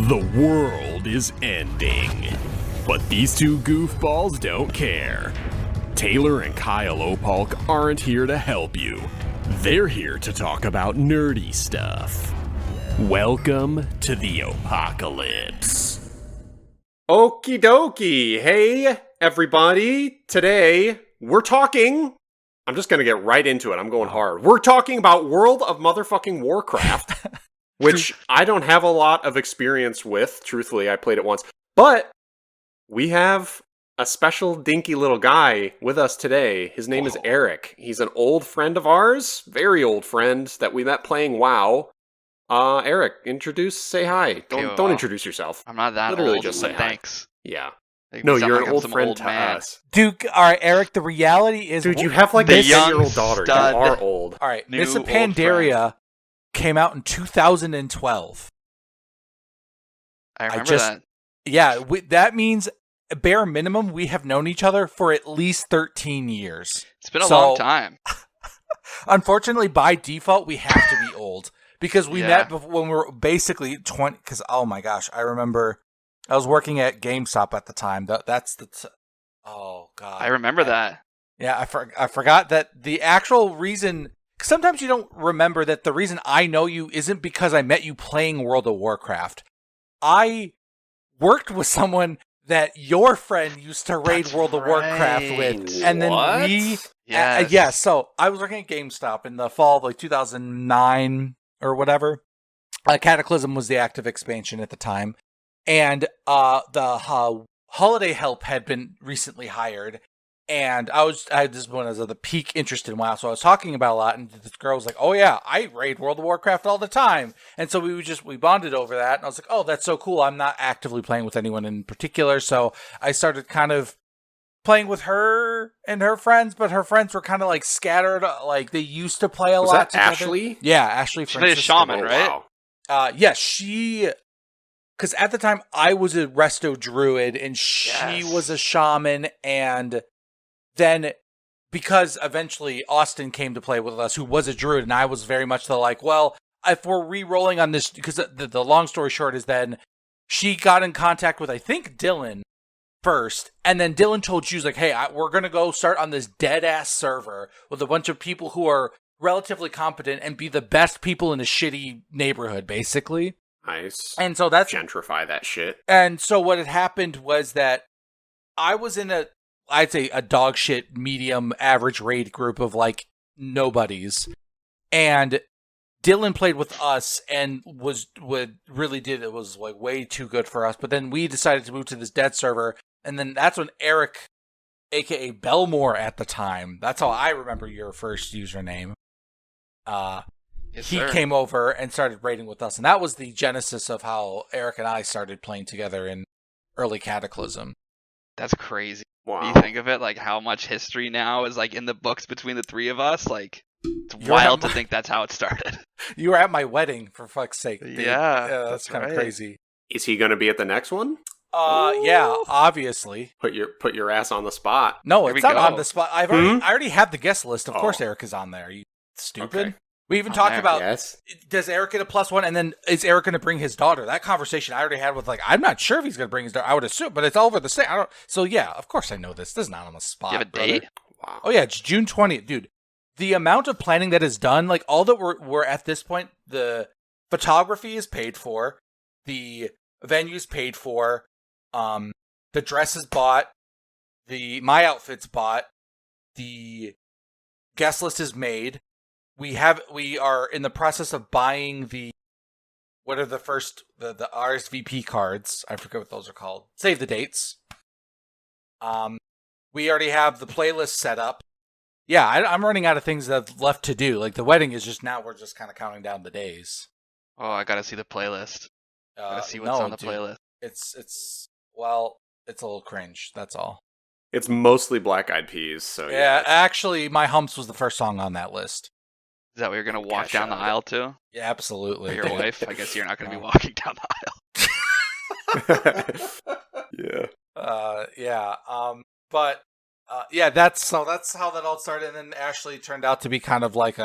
The world is ending. But these two goofballs don't care. Taylor and Kyle Opalk aren't here to help you. They're here to talk about nerdy stuff. Welcome to the apocalypse. Okie dokie. Hey, everybody. Today, we're talking... I'm just going to get right into it. I'm going hard. We're talking about World of Motherfucking Warcraft, which I don't have a lot of experience with. Truthfully, I played it once. But we have a special dinky little guy with us today. His name is Eric. He's an old friend of ours, very old friend that we met playing WoW. Eric, say hi. Don't introduce yourself. I'm not that Literally old, just say thanks. Hi. Yeah. Like, No, you sound you're like an I'm old some friend old to man. us. Dude, all right, Eric, the reality is... Dude, you have like The a young 10-year-old daughter. You stud. are old. All right, New Miss old Pandaria came out in 2012. I remember just- that. Yeah, that means, bare minimum, we have known each other for at least 13 years. It's been a long time. Unfortunately, by default, we have to be old. Because we Yeah. met when we were basically 20... Because, oh my gosh, I remember... I was working at GameStop at the time. Oh, God. I remember that. Yeah, I forgot that the actual reason... Sometimes you don't remember that the reason I know you isn't because I met you playing World of Warcraft. I worked with someone that your friend used to raid That's World of Warcraft with. right. And then What? Yes. yeah, so I was working at GameStop in the fall of like 2009 or whatever. Cataclysm was the active expansion at the time. And the holiday help had been recently hired. And I had this one as the peak interest in WoW, so I was talking about a lot, and this girl was like, "Oh yeah, I raid World of Warcraft all the time," and so we bonded over that, and I was like, "Oh, that's so cool." I'm not actively playing with anyone in particular, so I started kind of playing with her and her friends, but her friends were kind of like scattered, like they used to play a Was lot that together. Ashley? Yeah, Ashley. She played a Francisco. shaman, right? Wow. Yeah, because at the time I was a resto druid and she Yes. was a shaman, and then because eventually Austin came to play with us, who was a druid, and I was very much the like, well, if we're re-rolling on this, because the long story short is then she got in contact with, I think, Dylan first, and then Dylan told she was like, hey, we're going to go start on this dead-ass server with a bunch of people who are relatively competent and be the best people in a shitty neighborhood, basically. Nice. And so that's... Gentrify that shit. And so what had happened was that I was in I'd say a dog shit medium average raid group of like nobodies. And Dylan played with us and it was like way too good for us. But then we decided to move to this dead server. And then that's when Eric, aka Belmore at the time, that's how I remember your first username. Yes, He sir. came over and started raiding with us. And that was the genesis of how Eric and I started playing together in early Cataclysm. That's crazy. Wow. When you think of it, like how much history now is like in the books between the three of us. Like it's You're wild at to think that's how it started. You were at my wedding, for fuck's sake. Dude. Yeah, that's that's kind of right. crazy. Is he going to be at the next one? Yeah, obviously. Put your ass on the spot. No, Here it's we not go. on the spot. I already have the guest list. Of Oh. course, Eric is on there. Are you stupid? Okay. We even On talked there, about Yes. does Eric get a +1, and then is Eric going to bring his daughter? That conversation I already had with like I'm not sure if he's going to bring his daughter. I would assume, but it's all over the state. I don't. So yeah, of course I know this. This is not on the spot. You have a brother. date? Wow. Oh yeah, it's June 20th, dude. The amount of planning that is done, like all that we're at this point, the photography is paid for, the venue is paid for, the dress is bought, my outfit's bought, the guest list is made. We are in the process of buying the RSVP cards. I forget what those are called. Save the dates. We already have the playlist set up. Yeah, I'm running out of things that's left to do. Like the wedding is just now. We're just kind of counting down the days. Oh, I gotta see the playlist. Gotta see what's no, on the dude. playlist. It's a little cringe. That's all. It's mostly Black Eyed Peas, so Yeah, actually, My Humps was the first song on that list. Is that what you're gonna walk Cash down the out. aisle to? Yeah, absolutely. Or your wife? I guess you're not gonna be No. walking down the aisle. Yeah. Yeah. But yeah, that's how that all started. And then Ashley turned out to be kind of like we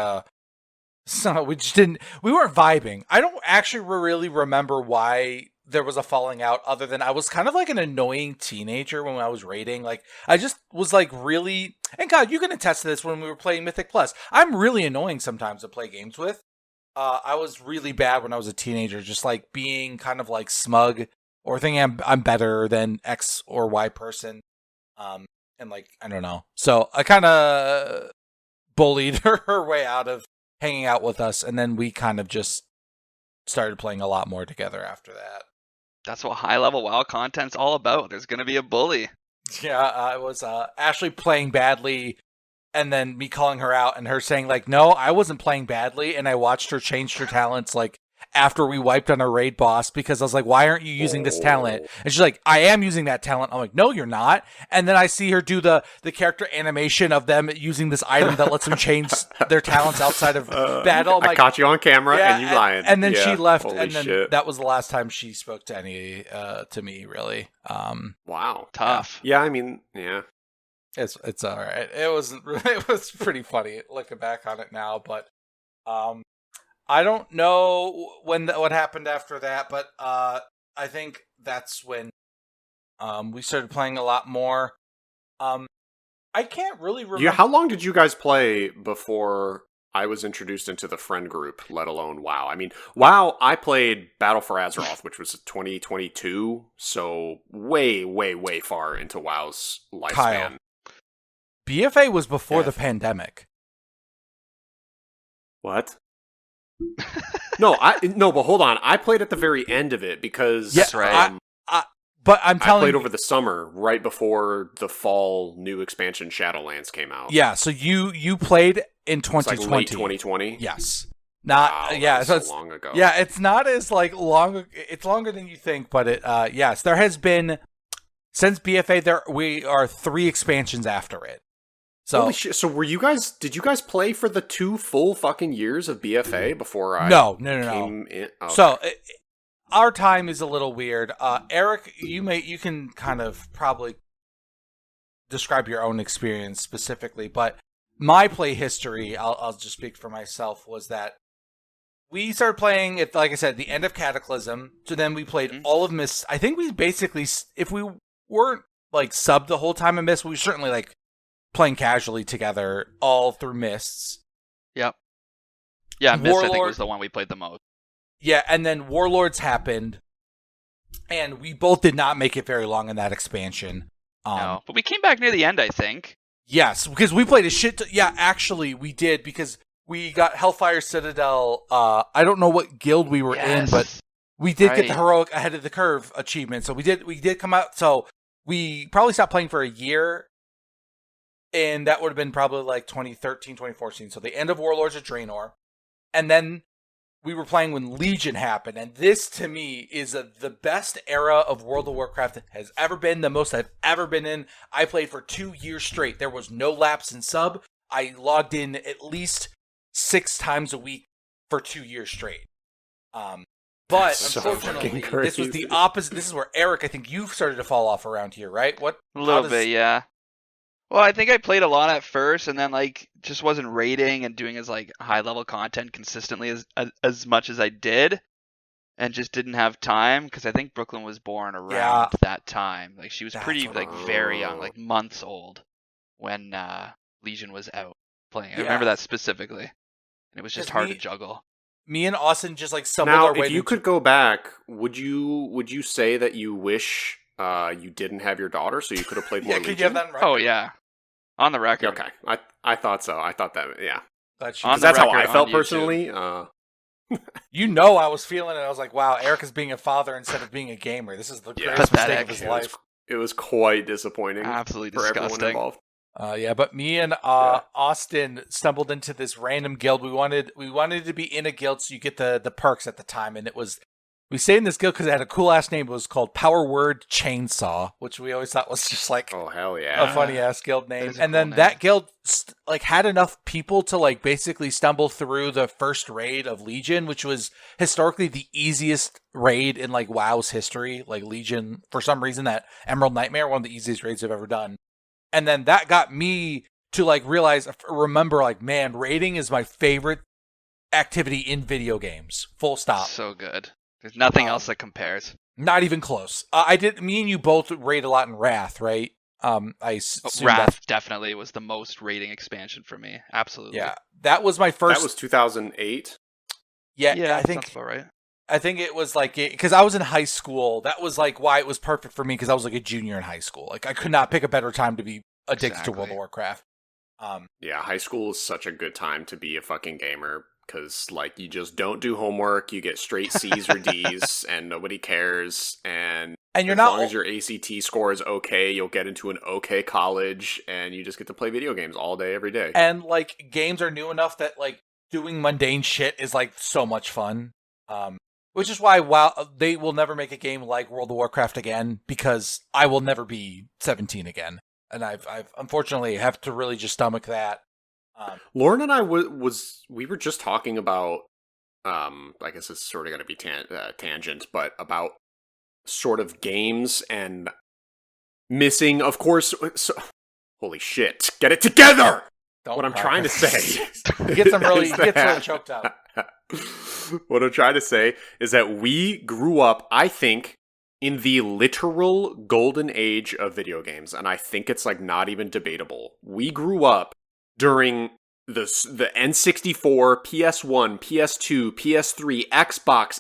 weren't vibing. I don't actually really remember why there was a falling out other than I was kind of like an annoying teenager when I was raiding. Like, I just was like really, and God, you can attest to this when we were playing Mythic Plus. I'm really annoying sometimes to play games with. I was really bad when I was a teenager, just like being kind of like smug or thinking I'm better than X or Y person. And like, I don't know. So I kind of bullied her way out of hanging out with us. And then we kind of just started playing a lot more together after that. That's what high level WoW content's all about. There's going to be a bully. Yeah, I was Ashley playing badly and then me calling her out and her saying like, no, I wasn't playing badly. And I watched her change her talents like after we wiped on a raid boss because I was like, why aren't you using this talent? And she's like, I am using that talent. I'm like, no, you're not. And then I see her do the character animation of them using this item that lets them change their talents outside of battle. I caught you on camera and you lying. And then she left. Holy and then shit. that was the last time she spoke to me, really. Wow. Tough. Yeah, I mean, yeah. It's all right. It was pretty funny looking back on it now, but I don't know what happened after that, but I think that's when we started playing a lot more. I can't really remember. Yeah, how long did you guys play before I was introduced into the friend group, let alone WoW? I mean, WoW, I played Battle for Azeroth, which was 2022, so way, way, way far into WoW's lifespan. Kyle. BFA was before the pandemic. What? No, but hold on. I played at the very end of it because That's right. But I'm telling I played you, over the summer, right before the fall new expansion Shadowlands came out. Yeah, so you played in It's 2020. like late 2020. Yes. Wow, Yeah, so that's it's so long ago. Yeah, it's not as like long. It's longer than you think, but yes, there has been since BFA. We are 3 expansions after it. So Holy shit! So did you guys play for the 2 full fucking years of BFA before I no. came in? Okay. So our time is a little weird. Eric, you can kind of probably describe your own experience specifically, but my play history, I'll just speak for myself, was that we started playing at, like I said, the end of Cataclysm. So then we played all of Mist. I think we basically, if we weren't like subbed the whole time in Mist, we were certainly like playing casually together all through Mists. Yep. Yeah, Mist, I think, Warlord- was the one we played the most. Yeah, and then Warlords happened, and we both did not make it very long in that expansion. No, but we came back near the end, I think. Yes, because we played a shit. Yeah, actually, we did because we got Hellfire Citadel. I don't know what guild we were in, but we did get the heroic ahead of the curve achievement. So we did come out. So we probably stopped playing for a year, and that would have been probably like 2013, 2014. So the end of Warlords of Draenor, and then we were playing when Legion happened, and this to me is the best era of World of Warcraft that has ever been, the most I've ever been in. I played for 2 years straight. There was no lapse in sub. I logged in at least 6 times a week for 2 years straight. But That's unfortunately, so this was the opposite. This is where Eric, I think you've started to fall off around here, right? A little bit, yeah. Well, I think I played a lot at first, and then like just wasn't rating and doing as like high level content consistently as much as I did, and just didn't have time because I think Brooklyn was born around that time. Like she was pretty like very young, like months old when Legion was out playing. I remember that specifically, and it was just hard to juggle. Me and Austin just like stumbled now, our way. If you could go back, would you say that you wish you didn't have your daughter so you could have played more Legion? Could you have that right? Oh yeah. On the record. Okay, I thought so. I thought that, yeah. That's how I felt personally. You know, I was feeling it. I was like, wow, Eric is being a father instead of being a gamer. This is the greatest mistake of his life. It was quite disappointing. Absolutely for disgusting. everyone involved. Yeah, but me and Austin stumbled into this random guild. We wanted to be in a guild so you get the perks at the time, and it was. We stayed in this guild because it had a cool ass name. It was called Power Word Chainsaw, which we always thought was just like oh hell yeah, a funny ass guild name. And cool then name. that guild like had enough people to like basically stumble through the first raid of Legion, which was historically the easiest raid in like WoW's history. Like Legion, for some reason, that Emerald Nightmare, one of the easiest raids I've ever done. And then that got me to like remember like, man, raiding is my favorite activity in video games. Full stop. So good. There's nothing else that compares. Not even close. Me and you both rate a lot in Wrath, right? Assume Wrath definitely was the most rating expansion for me. Absolutely. Yeah, that was my first. That was 2008. Yeah, Yeah, I think that's about right. I think it was like because I was in high school. That was like why it was perfect for me because I was like a junior in high school. Like I could not pick a better time to be addicted to World of Warcraft. Yeah, high school is such a good time to be a fucking gamer because, like, you just don't do homework, you get straight C's or D's, and nobody cares. And you're as not long as your ACT score is okay, you'll get into an okay college, and you just get to play video games all day, every day. And like games are new enough that like doing mundane shit is like so much fun. Which is why while they will never make a game like World of Warcraft again because I will never be 17 again. And I've unfortunately have to really just stomach that. Lauren and I we were just talking about, I guess it's sort of going to be tangent, but about sort of games and missing, of course. So, holy shit! Get it together. What I'm trying to say, he gets really choked up. What I'm trying to say is that we grew up, I think, in the literal golden age of video games, and I think it's like not even debatable. We grew up during the N64, PS1, PS2, PS3, Xbox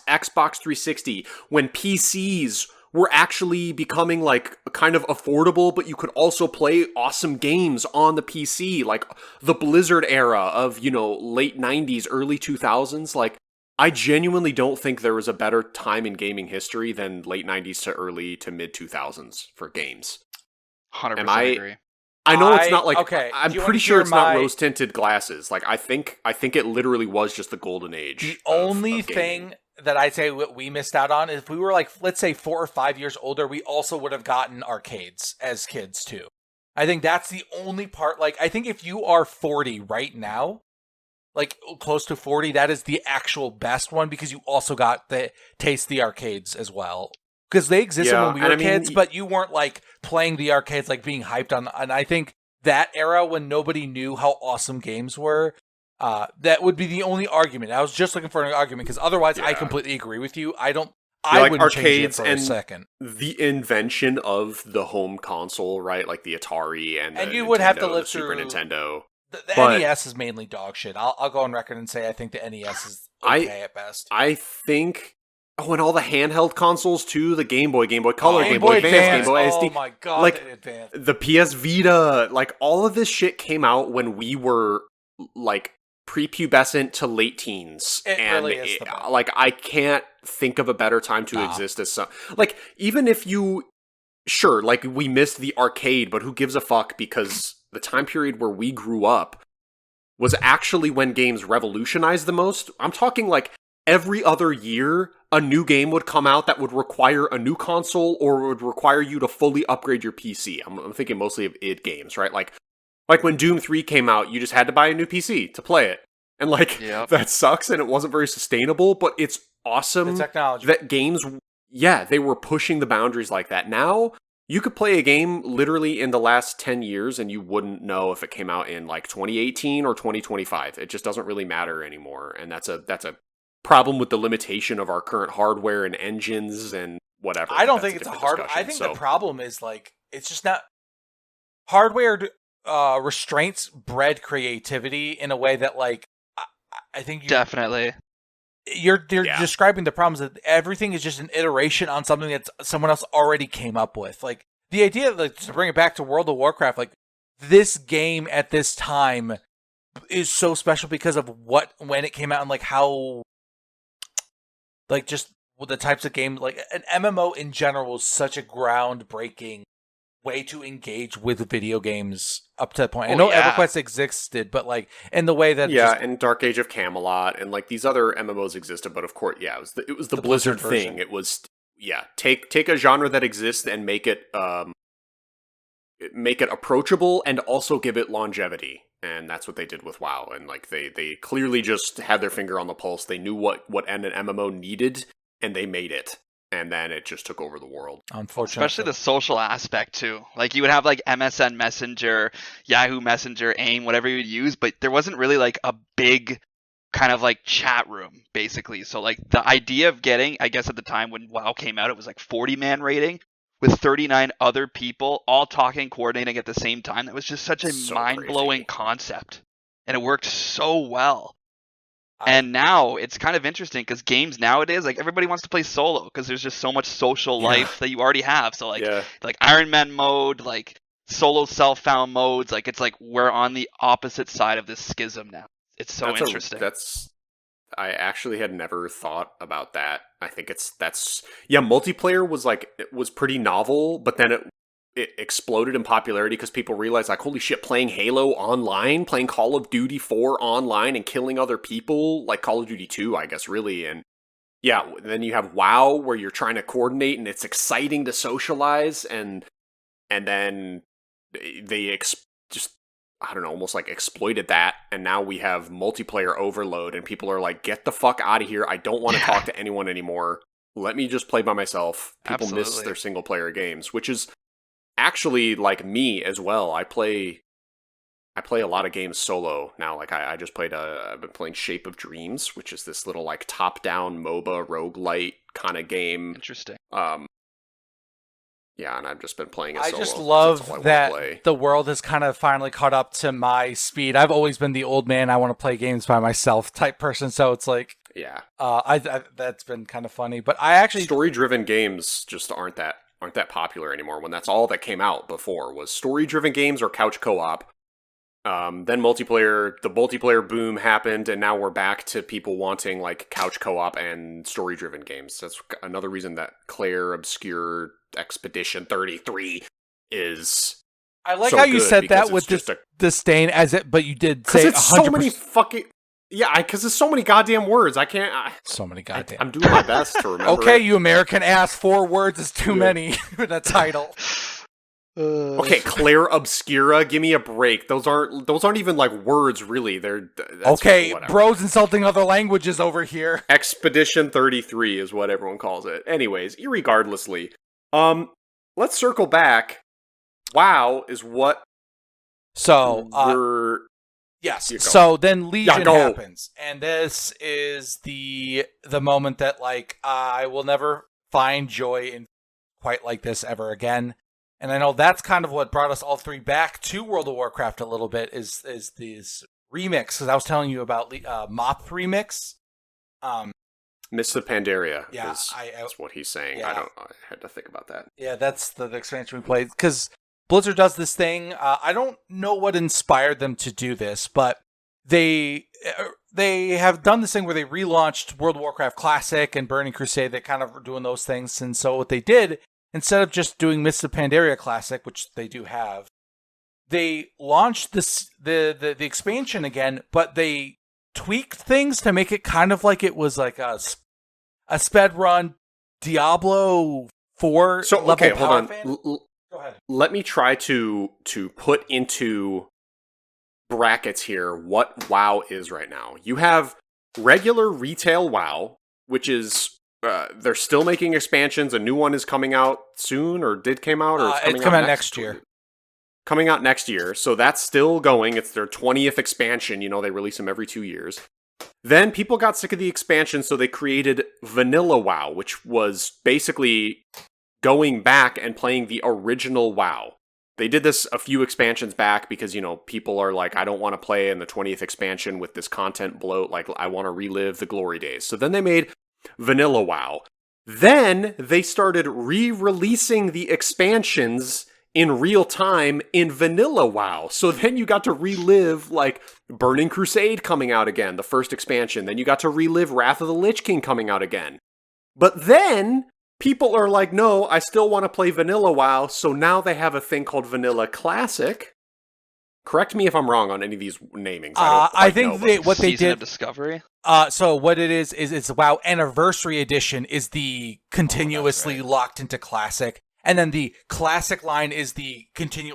360, when PCs were actually becoming like kind of affordable, but you could also play awesome games on the PC, like the Blizzard era of, late 90s, early 2000s. Like, I genuinely don't think there was a better time in gaming history than late 90s to early to mid 2000s for games. 100% agree. I know it's not like, okay. I'm pretty sure it's not rose-tinted glasses. Like, I think it literally was just the golden age. The only thing that I'd say what we missed out on is if we were like, let's say 4 or 5 years older, we also would have gotten arcades as kids too. I think that's the only part. Like, I think if you are 40 right now, like close to 40, that is the actual best one because you also got the taste the arcades as well. Because they existed when we were kids, but you weren't like playing the arcades, like being hyped on. And I think that era when nobody knew how awesome games were, that would be the only argument. I was just looking for an argument because otherwise I completely agree with you. I wouldn't change it for a second. The invention of the home console, right? Like the Atari and you Nintendo, would have to live Super through Nintendo. The NES is mainly dog shit. I'll go on record and say I think the NES is okay at best. I think. Oh, and all the handheld consoles too, the Game Boy Color, Game Boy Advance, Game Boy SD. Oh my god, like, the PS Vita, like all of this shit came out when we were like prepubescent to late teens. It really is the best. Like I can't think of a better time to exist as some. Like even if you, sure, like we missed the arcade, but who gives a fuck because the time period where we grew up was actually when games revolutionized the most. I'm talking like every other year, a new game would come out that would require a new console or would require you to fully upgrade your PC. I'm thinking mostly of id games, right? Like when Doom 3 came out, you just had to buy a new PC to play it. And like, that sucks and it wasn't very sustainable, but it's awesome the technology. That games, they were pushing the boundaries like that. Now, you could play a game literally in the last 10 years and you wouldn't know if it came out in like 2018 or 2025. It just doesn't really matter anymore. And that's a problem with the limitation of our current hardware and engines and whatever. I don't think it's a hardware. I think the problem is like it's just not hardware restraints bred creativity in a way that like I think definitely you're describing the problems that everything is just an iteration on something that someone else already came up with. Like the idea, like to bring it back to World of Warcraft, like this game at this time is so special because of when it came out and like how. Like, just the types of games, like, an MMO in general is such a groundbreaking way to engage with video games up to that point. I know EverQuest existed, but, like, in the way that... Yeah, and Dark Age of Camelot, and, like, these other MMOs existed, but of course, it was the Blizzard thing. It was, take a genre that exists and make it approachable and also give it longevity. And that's what they did with WoW. And like they clearly just had their finger on the pulse. They knew what an MMO needed, and they made it. And then it just took over the world. Unfortunately. Especially the social aspect too. Like you would have like MSN Messenger, Yahoo Messenger, AIM, whatever you would use, but there wasn't really like a big kind of like chat room, basically. So like the idea of getting, I guess at the time when WoW came out, it was like 40-man raiding with 39 other people all talking, coordinating at the same time. That was just such a So mind-blowing crazy. concept. And it worked so well. And now it's kind of interesting because games nowadays, like everybody wants to play solo because there's just so much social Yeah. life that you already have. So like, Yeah. like Iron Man mode, like solo self-found modes, like it's like we're on the opposite side of this schism now. It's so interesting. I actually had never thought about that. I think multiplayer was pretty novel, but then it exploded in popularity because people realized, like, holy shit, playing Halo online, playing Call of Duty 4 online and killing other people, like Call of Duty 2, I guess, really. And yeah, then you have WoW where you're trying to coordinate and it's exciting to socialize, and then they just, I don't know, almost like exploited that, and now we have multiplayer overload, and people are like, get the fuck out of here, I don't want to talk to anyone anymore, let me just play by myself. People miss their single player games, which is actually like me as well. I play a lot of games solo now. Like I just played I've been playing Shape of Dreams, which is this little like top-down MOBA roguelite kind of game. Interesting. Yeah, and I've just been playing it I solo. just love I that the world has kind of finally caught up to my speed. I've always been the old man, I want to play games by myself type person, so it's like, yeah, I that's been kind of funny. But I actually story-driven games just aren't that popular anymore. When that's all that came out before was story-driven games or couch co-op. Then the multiplayer boom happened, and now we're back to people wanting like couch co-op and story-driven games. That's another reason that Claire Obscure Expedition 33 is. I like how you said that with disdain, but you did say 100%. It's so many fucking. Yeah, because it's so many goddamn words. I can't. So many goddamn. I'm doing my best to remember. Okay, you American ass. 4 words is too many in a title. Okay, Claire Obscura, give me a break. Those aren't even like words, really. That's okay, bros insulting other languages over here. Expedition 33 is what everyone calls it. Anyways, irregardlessly, let's circle back. WoW is what. So yes. So then Legion happens, and this is the moment that like I will never find joy in quite like this ever again. And I know that's kind of what brought us all three back to World of Warcraft a little bit is this remix, because I was telling you about Mop remix. Mists of Pandaria. Yeah, that's what he's saying. Yeah. I had to think about that. Yeah, that's the expansion we played, because Blizzard does this thing. I don't know what inspired them to do this, but they have done this thing where they relaunched World of Warcraft Classic and Burning Crusade. They kind of were doing those things, and so what they did, instead of just doing Mists of Pandaria Classic, which they do have, they launched the expansion again, but they tweaked things to make it kind of like it was like a sped run Diablo 4 level okay, power hold on. fan. Go ahead. Let me try to put into brackets here what WoW is right now. You have regular retail WoW, which is they're still making expansions. A new one is coming out soon, or came out, or it's coming out next year. Coming out next year, so that's still going. It's their 20th expansion. You know, they release them every 2 years. Then people got sick of the expansion, so they created Vanilla WoW, which was basically going back and playing the original WoW. They did this a few expansions back because, you know, people are like, I don't want to play in the 20th expansion with this content bloat. Like, I want to relive the glory days. So then they made Vanilla WoW. Then they started re-releasing the expansions in real time in Vanilla WoW. So then you got to relive like Burning Crusade coming out again, the first expansion. Then you got to relive Wrath of the Lich King coming out again. But then people are like, no, I still want to play Vanilla WoW. So now they have a thing called Vanilla Classic. Correct me if I'm wrong on any of these namings. I think what they Season did. of Discovery. So what it is it's WoW Anniversary Edition is the continuously locked into Classic, and then the Classic line is the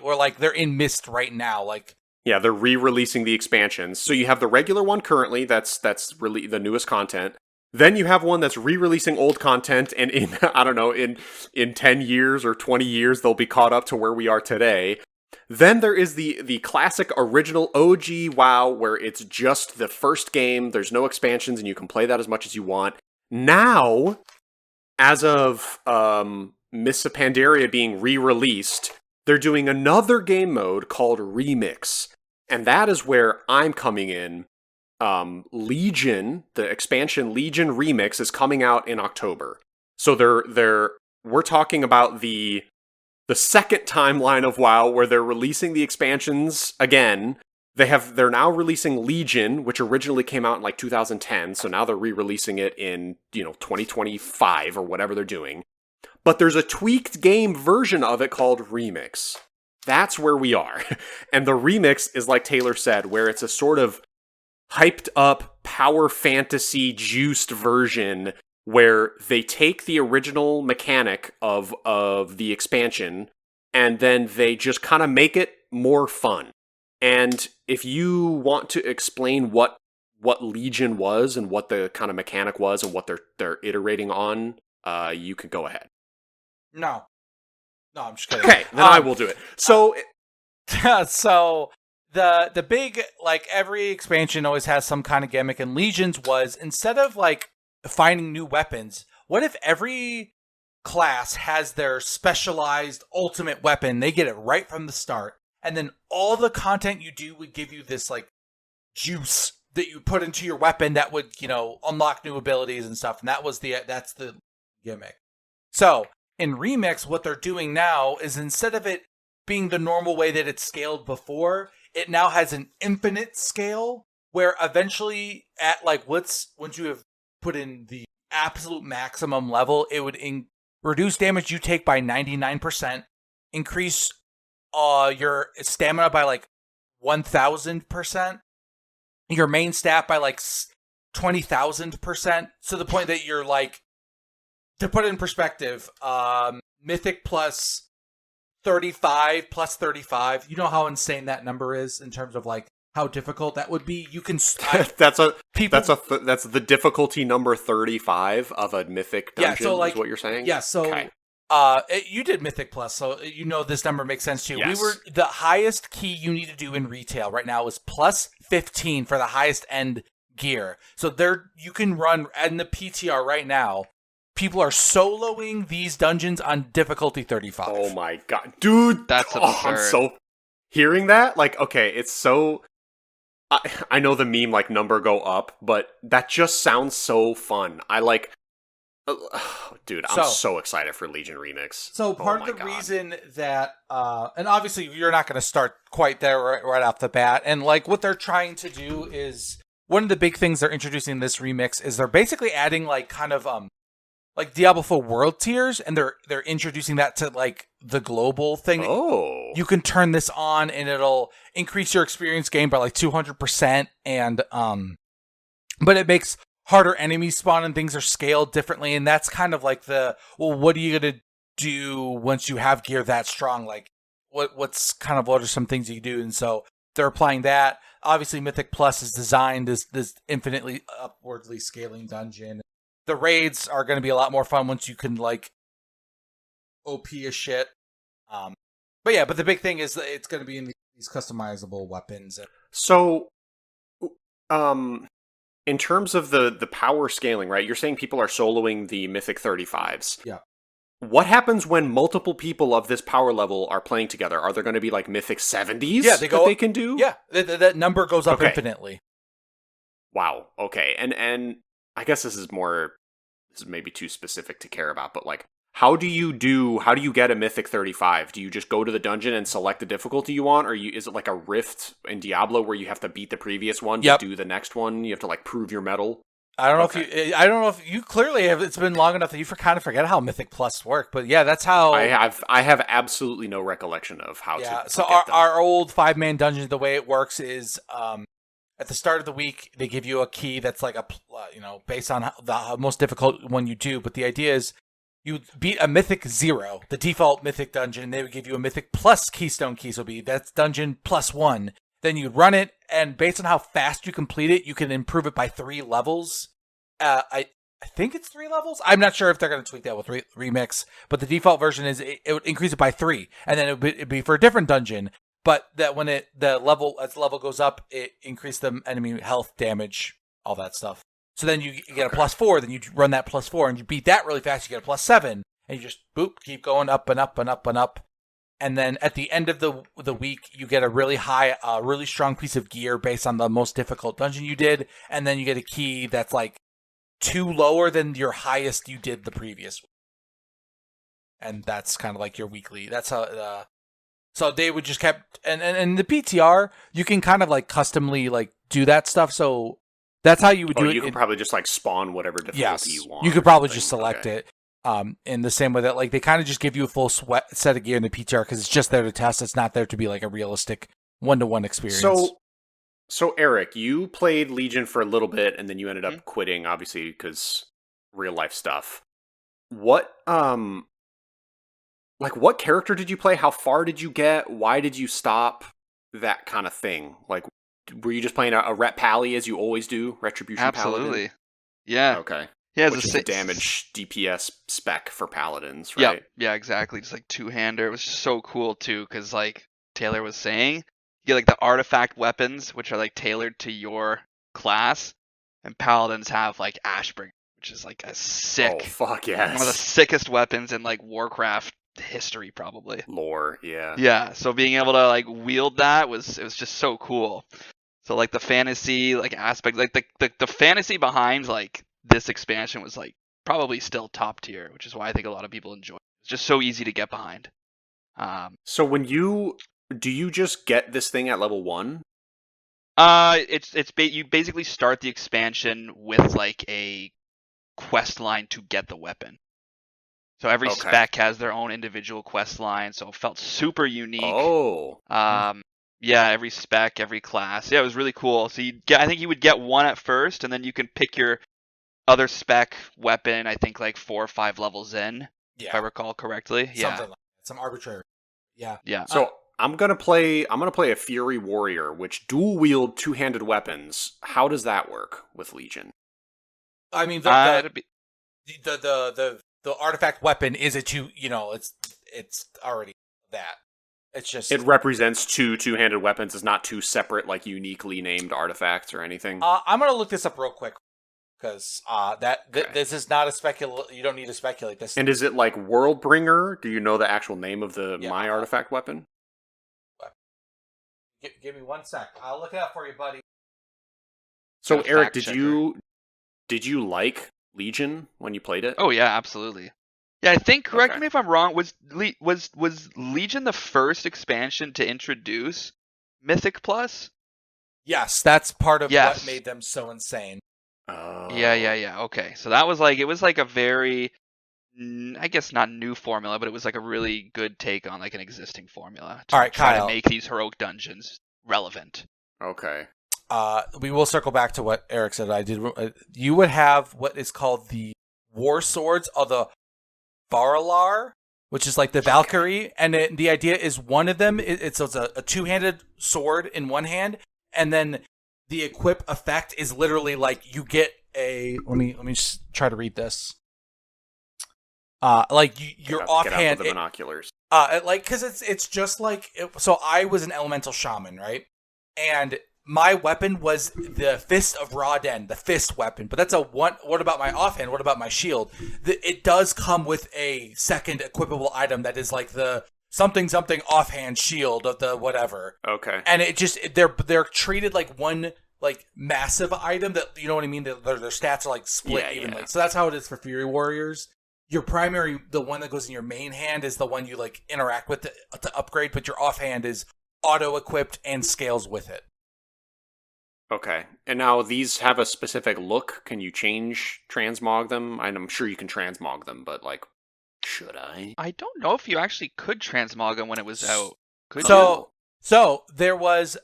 or like they're in Mist right now. Like yeah, they're re-releasing the expansions. So you have the regular one currently. That's really the newest content. Then you have one that's re-releasing old content, and in I don't know in 10 years or 20 years they'll be caught up to where we are today. Then there is the classic original OG WoW, where it's just the first game. There's no expansions, and you can play that as much as you want. Now, as of Mists of Pandaria being re-released, they're doing another game mode called Remix. And that is where I'm coming in. Legion, the expansion Legion Remix, is coming out in October. So we're talking about the second timeline of WoW where they're releasing the expansions again. They're now releasing Legion, which originally came out in like 2010, so now they're re-releasing it in, 2025 or whatever they're doing. But there's a tweaked game version of it called Remix. That's where we are. And the Remix is, like Taylor said, where it's a sort of hyped up power fantasy juiced version where they take the original mechanic of the expansion and then they just kind of make it more fun. And if you want to explain what Legion was and what the kind of mechanic was and what they're iterating on, you can go ahead. No, I'm just kidding. Okay, then I will do it. So, so the big, like, every expansion always has some kind of gimmick, and Legions was, instead of like finding new weapons, what if every class has their specialized ultimate weapon? They get it right from the start, and then all the content you do would give you this like juice that you put into your weapon that would, unlock new abilities and stuff. And that's the gimmick. So in Remix, what they're doing now is, instead of it being the normal way that it's scaled before, it now has an infinite scale where eventually at like once you have put in the absolute maximum level, it would reduce damage you take by 99%, increase your stamina by like 1,000%, your main stat by like 20,000%, to the point that you're like, to put it in perspective, Mythic plus 35 plus 35. You know how insane that number is in terms of like how difficult that would be. You can that's the difficulty number 35 of a Mythic dungeon. Yeah, so like, is what you're saying? Yeah. So okay. You did Mythic plus, so this number makes sense too. Yes. The highest key you need to do in retail right now is plus 15 for the highest end gear. So you can run in the PTR right now. People are soloing these dungeons on difficulty 35. Oh my god, dude! That's absurd. I'm so hearing that. Like, okay, it's so. I know the meme like number go up, but that just sounds so fun. I like. Dude, I'm so excited for Legion Remix. So part of the reason that, and obviously you're not going to start quite there right off the bat, and like what they're trying to do is, one of the big things they're introducing in this remix is they're basically adding like kind of like Diablo 4 world tiers, and they're introducing that to like the global thing. Oh, you can turn this on and it'll increase your experience gain by like 200%, and but it makes harder enemies spawn and things are scaled differently, and that's kind of like what are you gonna do once you have gear that strong? Like what are some things you can do? And so they're applying that. Obviously, Mythic Plus is designed as this infinitely upwardly scaling dungeon. The raids are going to be a lot more fun once you can like OP a shit. But the big thing is that it's going to be in these customizable weapons. So, in terms of the power scaling, right? You're saying people are soloing the Mythic 35s. Yeah. What happens when multiple people of this power level are playing together? Are there going to be like Mythic 70s they can do? Yeah, that number goes up infinitely. Wow. Okay. And I guess this is maybe too specific to care about, but like, how do you get a Mythic 35? Do you just go to the dungeon and select the difficulty you want? Or is it like a rift in Diablo where you have to beat the previous one to do the next one? You have to like prove your mettle? I don't know if you clearly have. It's been long enough that you kind of forget how Mythic Plus work, but yeah, that's how I have absolutely no recollection of how to. Yeah, so our old 5-man dungeon, the way it works is at the start of the week they give you a key that's like based on the most difficult one you do, but the idea is you beat a Mythic 0, the default Mythic dungeon, and they would give you a Mythic Plus keystone key, so that's dungeon +1. Then you run it, and based on how fast you complete it, you can improve it by 3 levels. I think it's 3 levels. I'm not sure if they're going to tweak that with Remix, but the default version is it would increase it by 3, and then it'd be for a different dungeon. but that when as the level goes up, it increased the enemy health, damage, all that stuff. So then you get a +4, then you run that +4, and you beat that really fast. You get a +7, and you just keep going up and up and up and up. And then at the end of the week, you get a really high, really strong piece of gear based on the most difficult dungeon you did. And then you get a key that's like 2 lower than your highest you did the previous week. And that's kind of like your weekly. That's how, so they would just kept, and the PTR, you can kind of like customly like do that stuff. So that's how you would do it. You could probably just like spawn whatever difficulty you want. You could probably just select it. In the same way that like they kind of just give you a full set of gear in the PTR because it's just there to test. It's not there to be like a realistic 1-to-1 experience. So Eric, you played Legion for a little bit and then you ended up quitting, obviously, because real life stuff. What what character did you play? How far did you get? Why did you stop? That kind of thing. Like, were you just playing a Ret Pally as you always do? Retribution Absolutely. Paladin? Yeah. Okay. Yeah, which is a damage DPS spec for paladins, Yeah, right? yeah, exactly. Just like two-hander. It was just so cool too, because like Taylor was saying, you get like the artifact weapons, which are like tailored to your class, and paladins have like Ashbringer, which is like a sick, Oh fuck yes, one of the sickest weapons in like Warcraft history, probably. Lore, yeah. Yeah, so being able to like wield that it was just so cool. So like the fantasy like aspect, like the fantasy behind like this expansion was like probably still top tier, which is why I think a lot of people enjoy it. It's just so easy to get behind. So do you just get this thing at level 1? You basically start the expansion with like a quest line to get the weapon. So every spec has their own individual quest line, so it felt super unique. Oh. Yeah, every spec, every class. Yeah, it was really cool. So I think you would get one at first, and then you can pick your other spec weapon, I think like 4 or 5 levels in, if I recall correctly. Yeah. Something like that. Some arbitrary. Yeah. Yeah. So I'm gonna play a Fury Warrior, which dual wield 2-handed weapons. How does that work with Legion? I mean the artifact weapon is a it's already that. It's just it represents 2-handed weapons. It's not 2 separate, like uniquely named artifacts or anything. I'm gonna look this up real quick. Because this is not you don't need to speculate this. And is it like Worldbringer? Do you know the actual name of my artifact weapon? Give me 1 sec. I'll look it up for you, buddy. So Eric, did you like Legion when you played it? Oh yeah, absolutely. Yeah, I think. Correct me if I'm wrong. Was Legion the first expansion to introduce Mythic Plus? Yes, that's part of what made them so insane. Oh. Yeah. Okay, so that was like, it was like a very, I guess not new formula, but it was like a really good take on like an existing formula. All right, try Kyle. to make these heroic dungeons relevant. Okay. We will circle back to what Eric said. You would have what is called the War Swords of the Varalar, which is like the Valkyrie, and the idea is one of them. It's a 2-handed sword in one hand, and then the equip effect is literally like you get a. Let me just try to read this. Your offhand. Get out the binoculars. Because it's just like so. I was an elemental shaman, right? And my weapon was the Fist of Ra-Den, the fist weapon. But that's what about my offhand? What about my shield? It does come with a second equipable item that is like the something offhand shield of the whatever. Okay. And it just they're treated like one like massive item that, you know what I mean? Their stats are like split evenly. So that's how it is for Fury Warriors. Your primary, the one that goes in your main hand, is the one you like interact with to upgrade, but your offhand is auto equipped and scales with it. Okay. And now these have a specific look. Can you transmog them? I'm sure you can transmog them, but like, should I? I don't know if you actually could transmog them when it was out. So there was.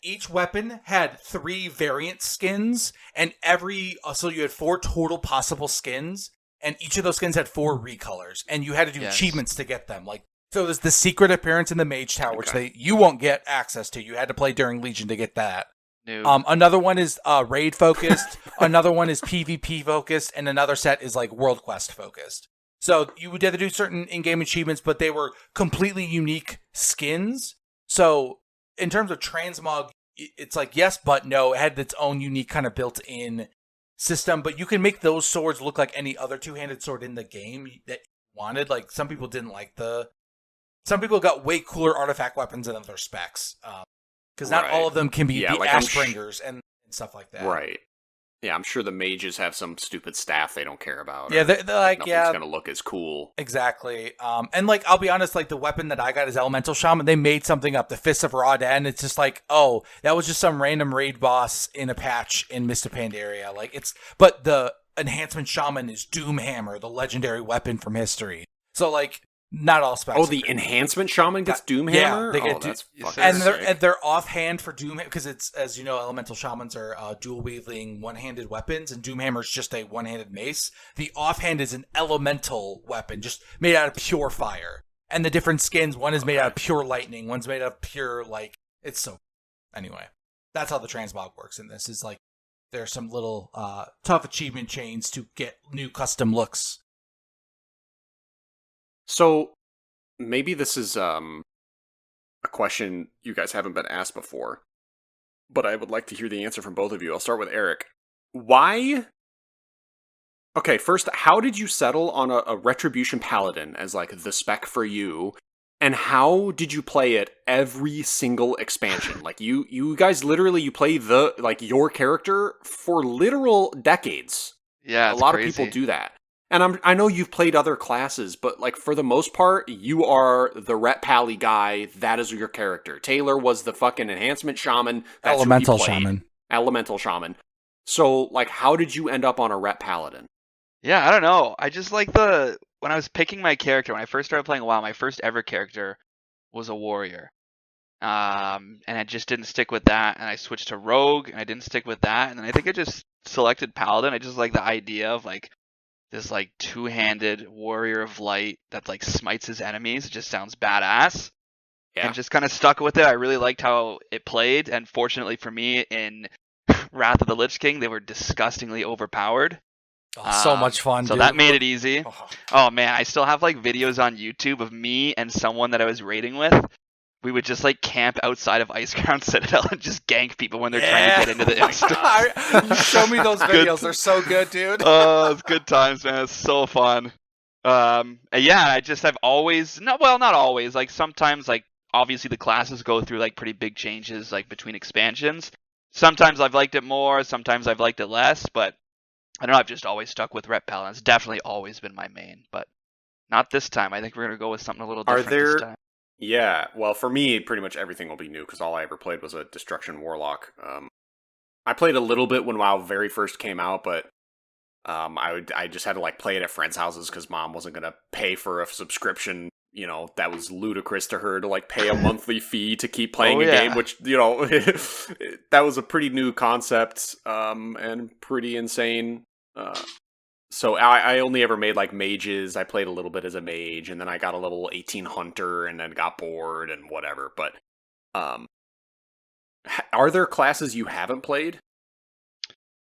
Each weapon had 3 variant skins, and so you had 4 total possible skins, and each of those skins had 4 recolors, and you had to do achievements to get them. Like, so there's the secret appearance in the Mage Tower, which you won't get access to. You had to play during Legion to get that. No. Another one is raid focused, another one is PvP focused, and another set is like World Quest focused. So you would have to do certain in-game achievements, but they were completely unique skins. So in terms of transmog, it's like yes, but no. It had its own unique kind of built-in system, but you can make those swords look like any other two-handed sword in the game that you wanted. Like some people didn't like some people got way cooler artifact weapons than other specs, because not all of them can be the Ashbringers and stuff like that. Right. Yeah, I'm sure the mages have some stupid staff they don't care about. Yeah, they're like, nothing's gonna look as cool. Exactly. And like, I'll be honest, like the weapon that I got is Elemental Shaman. They made something up, the Fist of Ra-Den. It's just like, oh, that was just some random raid boss in a patch in Mist of Pandaria. Like but the Enhancement Shaman is Doomhammer, the legendary weapon from history. So like, not all specs. Oh, the Enhancement Shaman gets Doomhammer? Yeah, they get that's fucking and sick. they're offhand for Doomhammer, because it's, as you know, Elemental Shamans are dual-wielding one-handed weapons, and Doomhammer is just a one-handed mace. The offhand is an elemental weapon, just made out of pure fire. And the different skins, one is made out of pure lightning, one's made out of pure, like, it's so... Anyway, that's how the transmog works in this, is like, there's some little tough achievement chains to get new custom looks. So, maybe this is a question you guys haven't been asked before, but I would like to hear the answer from both of you. I'll start with Eric. Why? Okay, first, how did you settle on a Retribution Paladin as, like, the spec for you? And how did you play it every single expansion? Like, you guys literally, you play your character for literal decades. Yeah, a lot of people do that. And I know you've played other classes, but like for the most part, you are the Ret Pally guy. That is your character. Taylor was the fucking Enhancement Shaman. That's Elemental Shaman. Elemental Shaman. So, like, how did you end up on a Ret Paladin? Yeah, I don't know. I just like when I was picking my character, when I first started playing WoW, my first ever character was a warrior. And I just didn't stick with that, and I switched to Rogue, and I didn't stick with that, and then I think I just selected Paladin. I just like the idea of like this like two-handed warrior of light that like smites his enemies. It just sounds badass. Yeah. And just kind of stuck with it. I really liked how it played, and fortunately for me, in Wrath of the Lich King, they were disgustingly overpowered. Oh, so much fun, so dude. that made it easy. Oh man, I still have like videos on YouTube of me and someone that I was raiding with. We would just like camp outside of Iceground Citadel and just gank people when they're trying to get into the instance. Show me those videos. They're so good, dude. Oh, it's good times, man. It's so fun. Yeah, I've always, not always, like sometimes, like obviously the classes go through like pretty big changes like between expansions. Sometimes I've liked it more, sometimes I've liked it less, but I don't know, I've just always stuck with Ret Paladin. It's definitely always been my main, but not this time. I think we're going to go with something a little different this time. Yeah, well, for me, pretty much everything will be new, because all I ever played was a Destruction Warlock. I played a little bit when WoW very first came out, but I just had to like play it at friends' houses, because Mom wasn't going to pay for a subscription. You know, that was ludicrous to her to like pay a monthly fee to keep playing a game, which, you know, that was a pretty new concept, and pretty insane. So I only ever made like mages. I played a little bit as a mage, and then I got a level 18 hunter, and then got bored and whatever. But are there classes you haven't played?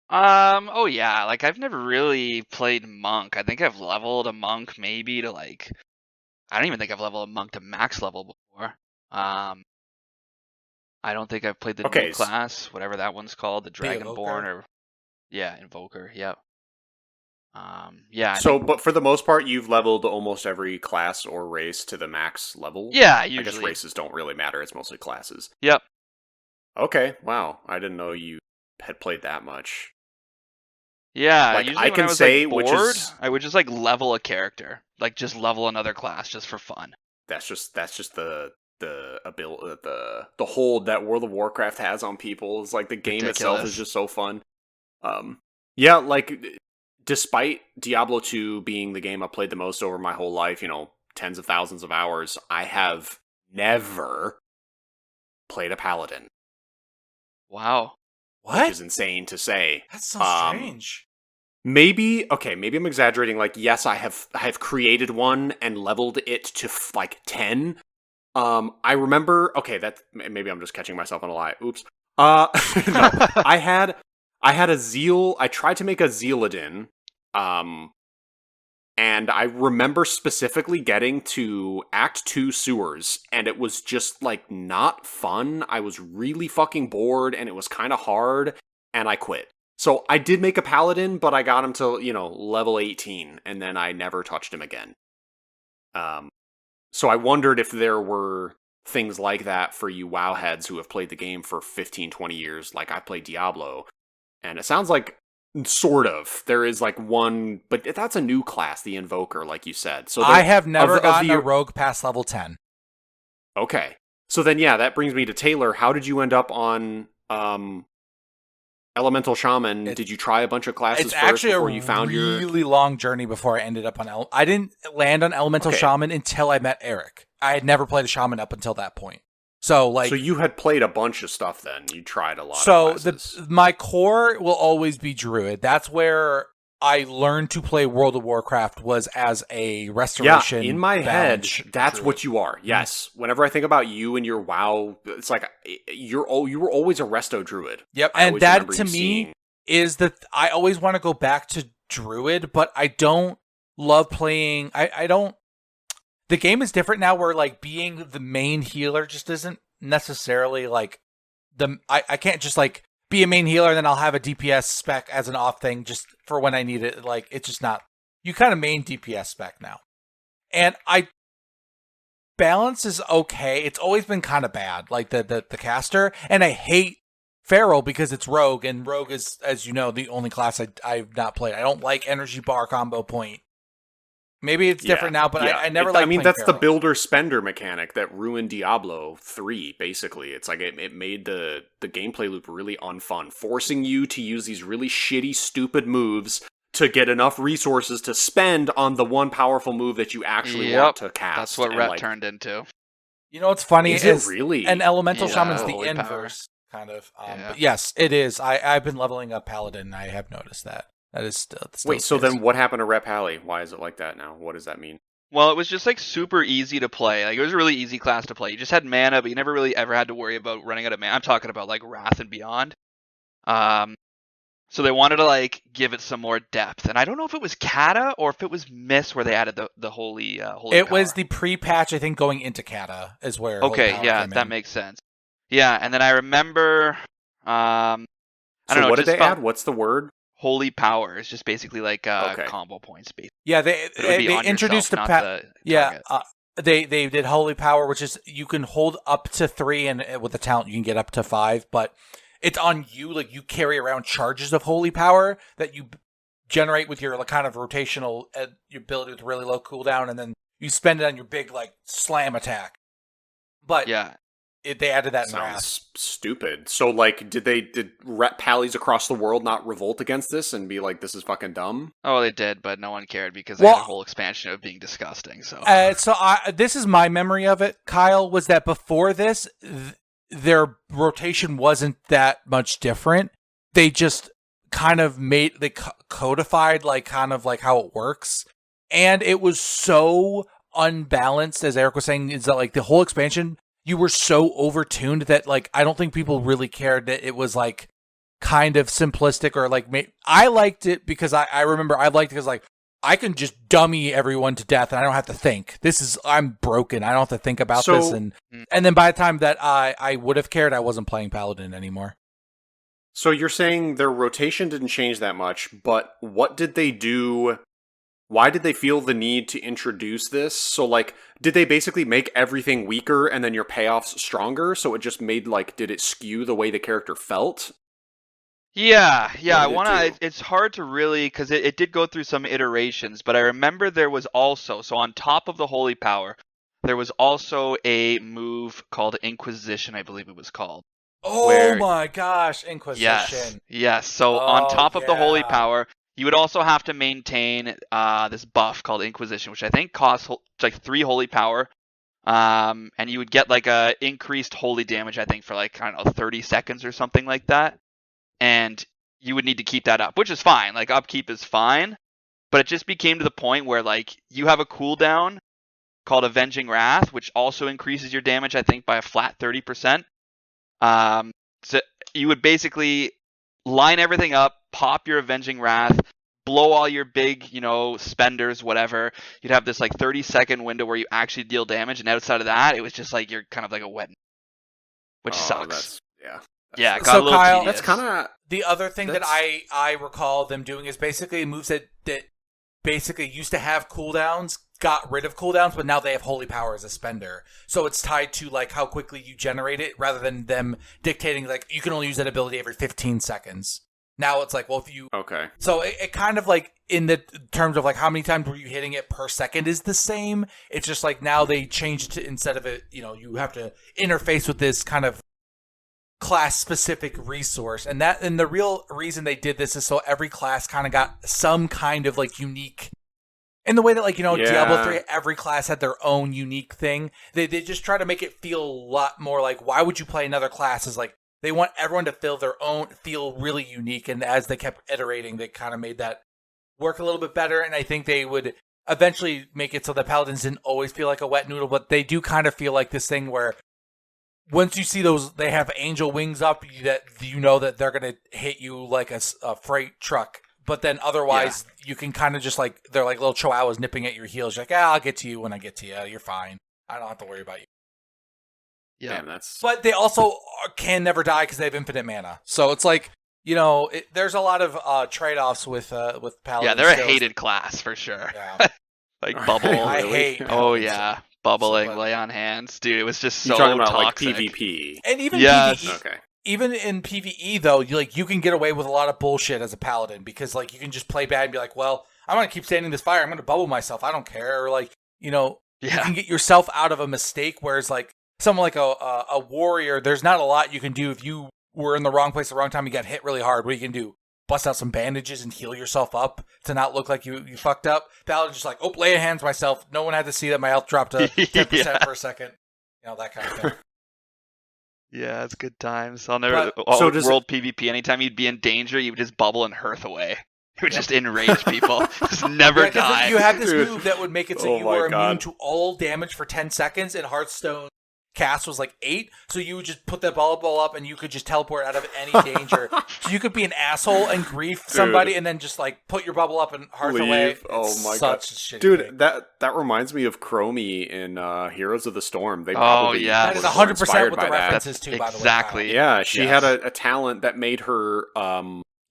Oh yeah, like I've never really played monk. I think I've leveled a monk maybe to like, I don't even think I've leveled a monk to max level before. I don't think I've played the new class, whatever that one's called, the Dragonborn, or Invoker. Yep. But for the most part, you've leveled almost every class or race to the max level? Yeah, usually. I guess races don't really matter, it's mostly classes. Yep. Okay, wow. I didn't know you had played that much. Yeah, like, usually I when can I was say, like, bored, which is... I would just like level a character. Like just level another class just for fun. That's just the ability, the hold that World of Warcraft has on people. Is like the game itself is just so fun. Yeah, like despite Diablo 2 being the game I played the most over my whole life, you know, tens of thousands of hours, I have never played a paladin. Wow. What? Which is insane to say. That's so strange. Maybe I'm exaggerating. Like, yes, I have created one and leveled it to like 10. I remember. Okay, maybe I'm just catching myself on a lie. Oops. No, I had a zeal. I tried to make a Zealadin. And I remember specifically getting to Act 2 sewers, and it was just, like, not fun. I was really fucking bored, and it was kind of hard, and I quit. So I did make a paladin, but I got him to, level 18, and then I never touched him again. So I wondered if there were things like that for you WoW heads who have played the game for 15, 20 years, like I played Diablo. And it sounds like sort of. There is like one, but that's a new class, the Invoker, like you said. So I have never gotten a rogue past level 10. Okay. So then, yeah, that brings me to Taylor. How did you end up on Elemental Shaman? Did you try a bunch of classes first before you found your... It's actually a really long journey before I ended up on... I didn't land on Elemental Shaman until I met Eric. I had never played a Shaman up until that point. So you had played a bunch of stuff then. You tried a lot of classes. So my core will always be Druid. That's where I learned to play World of Warcraft, was as a restoration. Yeah, in my head, that's Druid. what you are. Yes. Mm-hmm. Whenever I think about you and your WoW, it's like you were always a resto Druid. Yep, and that to me is that I always want to go back to Druid, but I don't love playing. I don't. The game is different now, where like being the main healer just isn't necessarily like I can't just like be a main healer and then I'll have a DPS spec as an off thing just for when I need it. Like, it's just not. You kind of main DPS spec now, and balance is okay. It's always been kind of bad, like the caster, and I hate Feral because it's rogue, and rogue is, as you know, the only class I've not played. I don't like energy bar combo point. Maybe it's different now, but I never liked. I mean, that's Feral. The builder spender mechanic that ruined Diablo 3. Basically, it's like it made the gameplay loop really unfun, forcing you to use these really shitty, stupid moves to get enough resources to spend on the one powerful move that you actually want to cast. That's what Ret turned into. You know what's funny is it really? An Elemental Shaman's the inverse, kind of. But yes, it is. I've been leveling up Paladin, and I have noticed that. That is still Wait, so then what happened to Rep Pally? Why is it like that now? What does that mean? Well, it was just like super easy to play. Like, it was a really easy class to play. You just had mana, but you never really ever had to worry about running out of mana. I'm talking about like Wrath and beyond. So they wanted to like give it some more depth. And I don't know if it was Kata or if it was Miss where they added the holy It power. was the pre-patch, I think, going into Kata is where Okay, yeah, that makes sense. Yeah, and then I remember I don't know, what did they add? What's the word? Holy power is just basically like combo points. Basically. Yeah, they introduced they did holy power, which is you can hold up to 3, and with the talent you can get up to 5. But it's on you. Like, you carry around charges of holy power that you generate with your kind of rotational your ability with really low cooldown, and then you spend it on your big like slam attack. But yeah. They added that in Wrath. Sounds stupid. So, like, did Ret Pallies across the world not revolt against this and be like, this is fucking dumb? Oh, they did, but no one cared because they had a whole expansion of being disgusting. So this is my memory of it, Kyle, was that before this, their rotation wasn't that much different. They just kind of codified, like, kind of like how it works. And it was so unbalanced, as Eric was saying, is that, like, the whole expansion... You were so overtuned that, like, I don't think people really cared that it was, like, kind of simplistic or, like, I liked it because I remember I liked it because, like, I can just dummy everyone to death and I don't have to think. I'm broken. I don't have to think about this. And then by the time that I would have cared, I wasn't playing Paladin anymore. So you're saying their rotation didn't change that much, but what did they do? Why did they feel the need to introduce this? So, like, did they basically make everything weaker and then your payoffs stronger? So it just made, like, did it skew the way the character felt? Yeah. It's hard to really, because it did go through some iterations, but I remember there was also, so on top of the Holy Power, there was also a move called Inquisition, I believe it was called. Oh my gosh, Inquisition. Yes. So on top of the Holy Power, you would also have to maintain this buff called Inquisition, which I think costs like 3 holy power. And you would get like a increased holy damage, I think, for like, I don't know, 30 seconds or something like that. And you would need to keep that up, which is fine. Like, upkeep is fine. But it just became to the point where, like, you have a cooldown called Avenging Wrath, which also increases your damage, I think, by a flat 30%. So you would basically line everything up, pop your Avenging Wrath, blow all your big, spenders, whatever. You'd have this like 30-second window where you actually deal damage, and outside of that, it was just like you're kind of like a wet, which sucks. Yeah, it got a little Kyle, tedious. That's kind of the other thing that I recall them doing is basically moves that basically used to have cooldowns, got rid of cooldowns, but now they have holy power as a spender. So it's tied to like how quickly you generate it rather than them dictating like you can only use that ability every 15 seconds. Now it's like, well, if you... Okay. So it kind of like, in the terms of like how many times were you hitting it per second is the same. It's just like now they changed to, instead of it, you have to interface with this kind of class-specific resource. And the real reason they did this is so every class kind of got some kind of like unique... In the way that, like, Diablo 3, every class had their own unique thing. They just try to make it feel a lot more like, why would you play another class? Is like, they want everyone to feel really unique. And as they kept iterating, they kind of made that work a little bit better. And I think they would eventually make it so the Paladins didn't always feel like a wet noodle, but they do kind of feel like this thing where once you see those, they have angel wings up, that that they're going to hit you like a freight truck. But then otherwise, you can kind of just like, they're like little chihuahuas nipping at your heels. You're like, I'll get to you when I get to you. You're fine. I don't have to worry about you. Yeah, Damn, But they also can never die because they have infinite mana. So it's like, there's a lot of trade-offs with Paladins. Yeah, they're a hated class for sure. Yeah. Like Bubble. I hate Oh Paladins. yeah, bubbling, So, lay on hands, dude. It was just so You're talking about toxic. like PvP. And even Yes. PvE, Okay. even in PvE though, you can get away with a lot of bullshit as a Paladin because like you can just play bad and be like, well, I'm gonna keep standing this fire. I'm gonna bubble myself. I don't care. Or like, you can get yourself out of a mistake. Whereas like someone like a warrior, there's not a lot you can do if you were in the wrong place at the wrong time. You got hit really hard. What you can do? Bust out some bandages and heal yourself up to not look like you fucked up. Paladin's just like, oh, lay hands myself. No one had to see that my health dropped to 10% for a second. That kind of thing. Yeah, it's good times. I'll never. World PvP. Anytime you'd be in danger, you would just bubble and hearth away. It would just enrage people. Just never die. You had this move that would make it so you were God. immune to all damage for 10 seconds, and Hearthstone cast was like 8, so you would just put that ball up and you could just teleport out of any danger. So you could be an asshole and grief somebody and then just like put your bubble up and hearth away. Oh my such god. a shitty Dude, thing. that reminds me of Chromie in Heroes of the Storm. They That is 100% inspired what by the that. reference is to, by the way. Exactly. Yeah, she had a talent that made her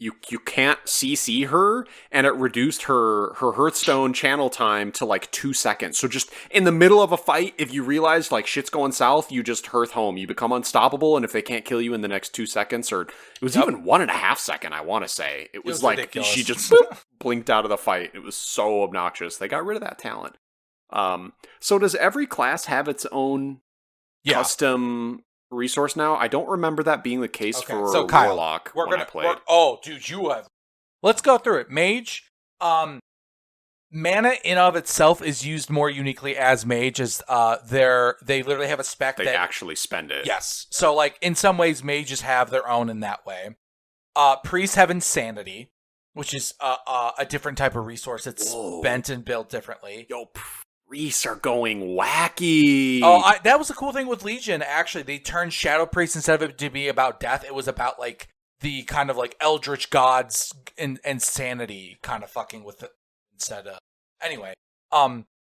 you can't CC her, and it reduced her Hearthstone channel time to like 2 seconds. So just in the middle of a fight, if you realize like shit's going south, you just hearth home. You become unstoppable, and if they can't kill you in the next 2 seconds, or it was even 1.5 seconds, I want to say. It was like ridiculous. she just blinked out of the fight. It was so obnoxious. They got rid of that talent. So does every class have its own custom resource now? I don't remember that being the case for so Kyle, Warlock when I played. Dude, you have... Let's go through it. Mage, mana in of itself is used more uniquely as mage, as they literally have a spec they that actually spend it. Yes. So like in some ways mages have their own in that way. Priests have insanity, which is a different type of resource. It's spent and built differently. Yo, priests are going wacky. Oh, that was the cool thing with Legion, actually. They turned Shadow Priest, instead of it to be about death, it was about, like, the kind of, like, Eldritch gods and sanity kind of fucking with it instead of... Anyway,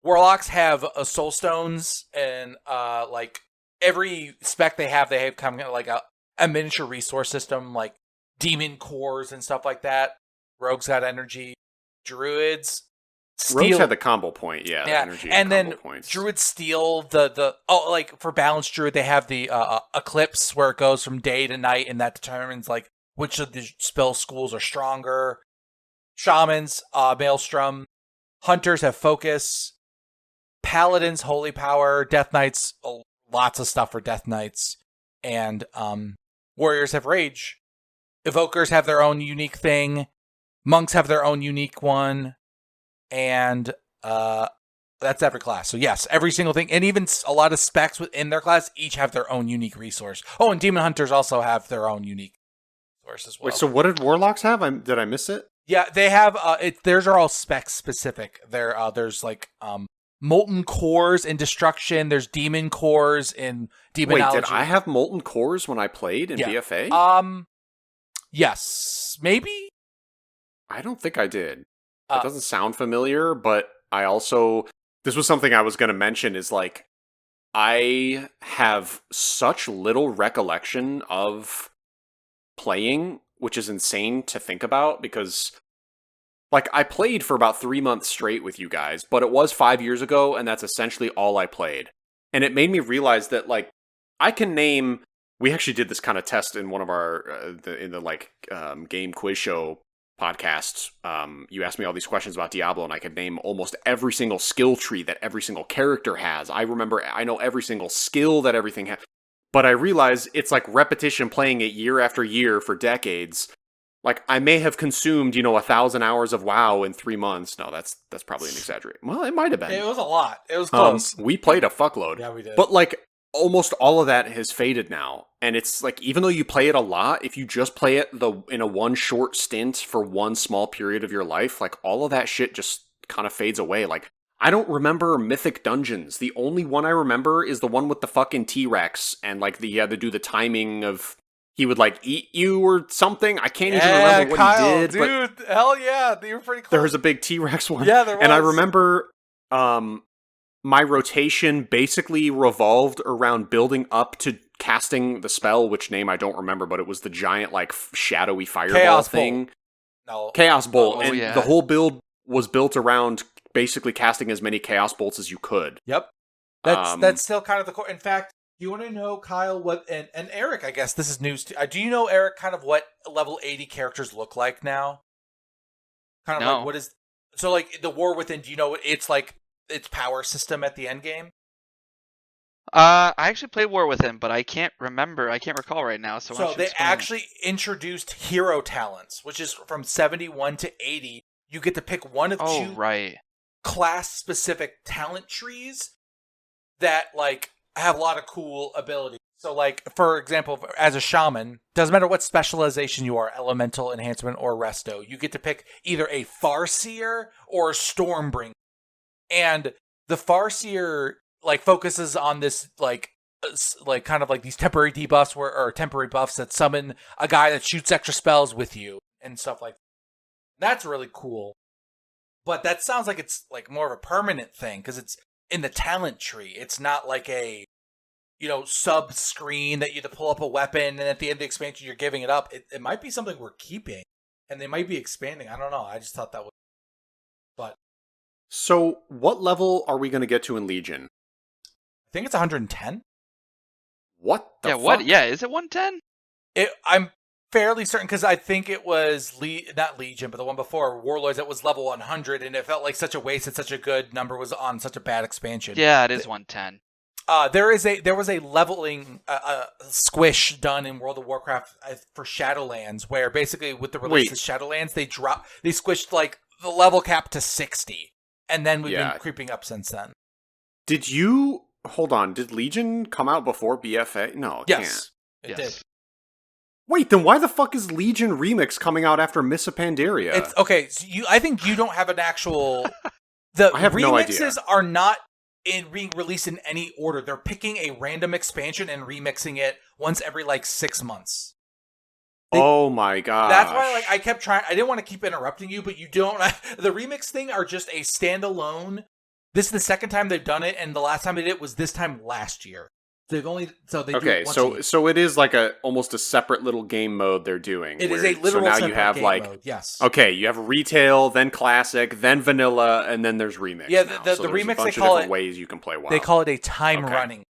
Warlocks have Soul Stones, and, like, every spec they have kind of like a miniature resource system, like Demon Cores and stuff like that. Rogues got energy. Druids... Rogues had the combo point, the energy and then points. Druids steal like for balanced Druid they have the Eclipse where it goes from day to night, and that determines like which of the spell schools are stronger. Shamans, Maelstrom, Hunters have Focus, Paladins, Holy Power, Death Knights, lots of stuff for Death Knights, and Warriors have Rage. Evokers have their own unique thing. Monks have their own unique one. And that's every class. So yes, every single thing, and even a lot of specs within their class each have their own unique resource. Oh, and Demon Hunters also have their own unique resource as well. Wait, so what did Warlocks have? Did I miss it? Yeah, they have. Theirs are all spec specific. There's like Molten Cores in Destruction. There's Demon Cores in Demonology. Wait, did I have Molten Cores when I played in BFA? Yes, maybe. I don't think I did. That doesn't sound familiar, but I also... This was something I was going to mention is, like, I have such little recollection of playing, which is insane to think about, because, like, I played for about 3 months straight with you guys, but it was 5 years ago, and that's essentially all I played. And it made me realize that, like, I can name... We actually did this kind of test in one of our... game quiz show podcast. You asked me all these questions about Diablo, and I could name almost every single skill tree that every single character has. I know every single skill that everything has. But I realize it's like repetition, playing it year after year for decades. Like, I may have consumed, 1,000 hours of WoW in 3 months. No, that's probably an exaggeration. Well, it might have been. It was a lot. It was close. We played a fuckload. Yeah, we did. But, like, almost all of that has faded now. And it's like, even though you play it a lot, if you just play it in a one short stint for one small period of your life, like, all of that shit just kind of fades away. Like, I don't remember Mythic Dungeons. The only one I remember is the one with the fucking T-Rex, and, like, you had to do the timing of... He would, like, eat you or something. I can't even remember what Kyle, he did. Dude, hell yeah. You were pretty close. There was a big T-Rex one. Yeah, there was. And I remember my rotation basically revolved around building up to casting the spell, which name I don't remember, but it was the giant, like, shadowy fireball Chaos thing. No. Chaos Bolt. Oh, and yeah. the whole build was built around basically casting as many Chaos Bolts as you could. Yep. That's still kind of the core. In fact, do you want to know, Kyle, what, and Eric, I guess this is news to, do you know, Eric, kind of what level 80 characters look like now? Kind of No. like, what is, so, like, the War Within, do you know what it's like, its power system at the end game? I actually played War Within, but I can't recall right now. So, why don't you they explain? actually introduced hero talents, which is from 71 to 80. You get to pick one of two right. class-specific talent trees that, like, have a lot of cool abilities. So, like, for example, as a shaman, doesn't matter what specialization you are, elemental, enhancement, or resto, you get to pick either a Farseer or a Stormbringer. And the Farseer, like, focuses on this, like kind of like these temporary debuffs or temporary buffs that summon a guy that shoots extra spells with you and stuff like that. That's really cool. But that sounds like it's, like, more of a permanent thing, because it's in the talent tree. It's not like a, sub screen that you have to pull up a weapon, and at the end of the expansion you're giving it up. It might be something we're keeping, and they might be expanding. I don't know. I just thought that was... But So, what level are we going to get to in Legion? I think it's 110. What the fuck? What? Yeah, is it 110? I'm fairly certain, because I think it was not Legion, but the one before, Warlords, that was level 100, and it felt like such a waste that such a good number was on such a bad expansion. Yeah, it is 110. There was a leveling squish done in World of Warcraft for Shadowlands, where basically with the release of Shadowlands, they squished, like, the level cap to 60, and then we've been creeping up since then. Hold on, did Legion come out before BFA? No, it yes, can't. It did. Wait, then why the fuck is Legion Remix coming out after Miss of Pandaria? It's okay. So I think you don't have an actual. The I have no idea. remixes are not being released in any order. They're picking a random expansion and remixing it once every, like, 6 months. Oh my god! That's why, like, I kept trying. I didn't want to keep interrupting you, but you don't. The remix thing are just a standalone. This is the second time they've done it, and the last time they did it was this time last year. They do it once a year. So it is like almost a separate little game mode they're doing. It is a literal so now separate you have game like mode, yes. Okay, you have retail, then classic, then vanilla, and then there's remix. Yeah, now. the so remix, a bunch they call of different it ways you can play WoW. They call it a time running.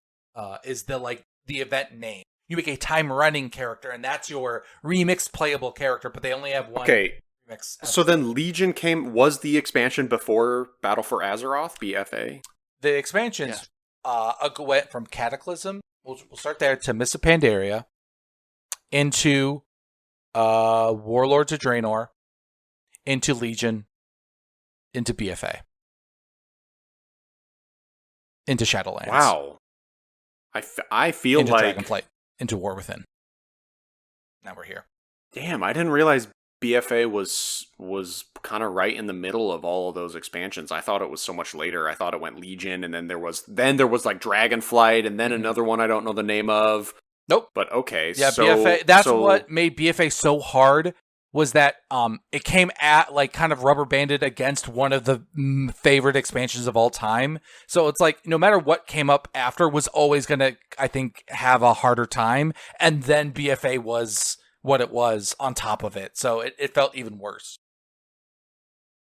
Is the event name. You make a time running character, and that's your remixed playable character. But they only have one. Okay. Remix. So then Legion was the expansion before Battle for Azeroth, BFA? The expansions went from Cataclysm. We'll start there to Miss of Pandaria, into Warlords of Draenor, into Legion, into BFA, into Shadowlands. Wow. I feel into like Dragonflight, into War Within. Now we're here. Damn, I didn't realize BFA was kind of right in the middle of all of those expansions. I thought it was so much later. I thought it went Legion, and then there was like Dragonflight, and then another one I don't know the name of. Nope. But okay, yeah, so, BFA. That's what made BFA so hard. was that it came at like kind of rubber banded against one of the favorite expansions of all time. So it's like no matter what came up after was always going to, I think, have a harder time. And then BFA was what it was on top of it. So it felt even worse.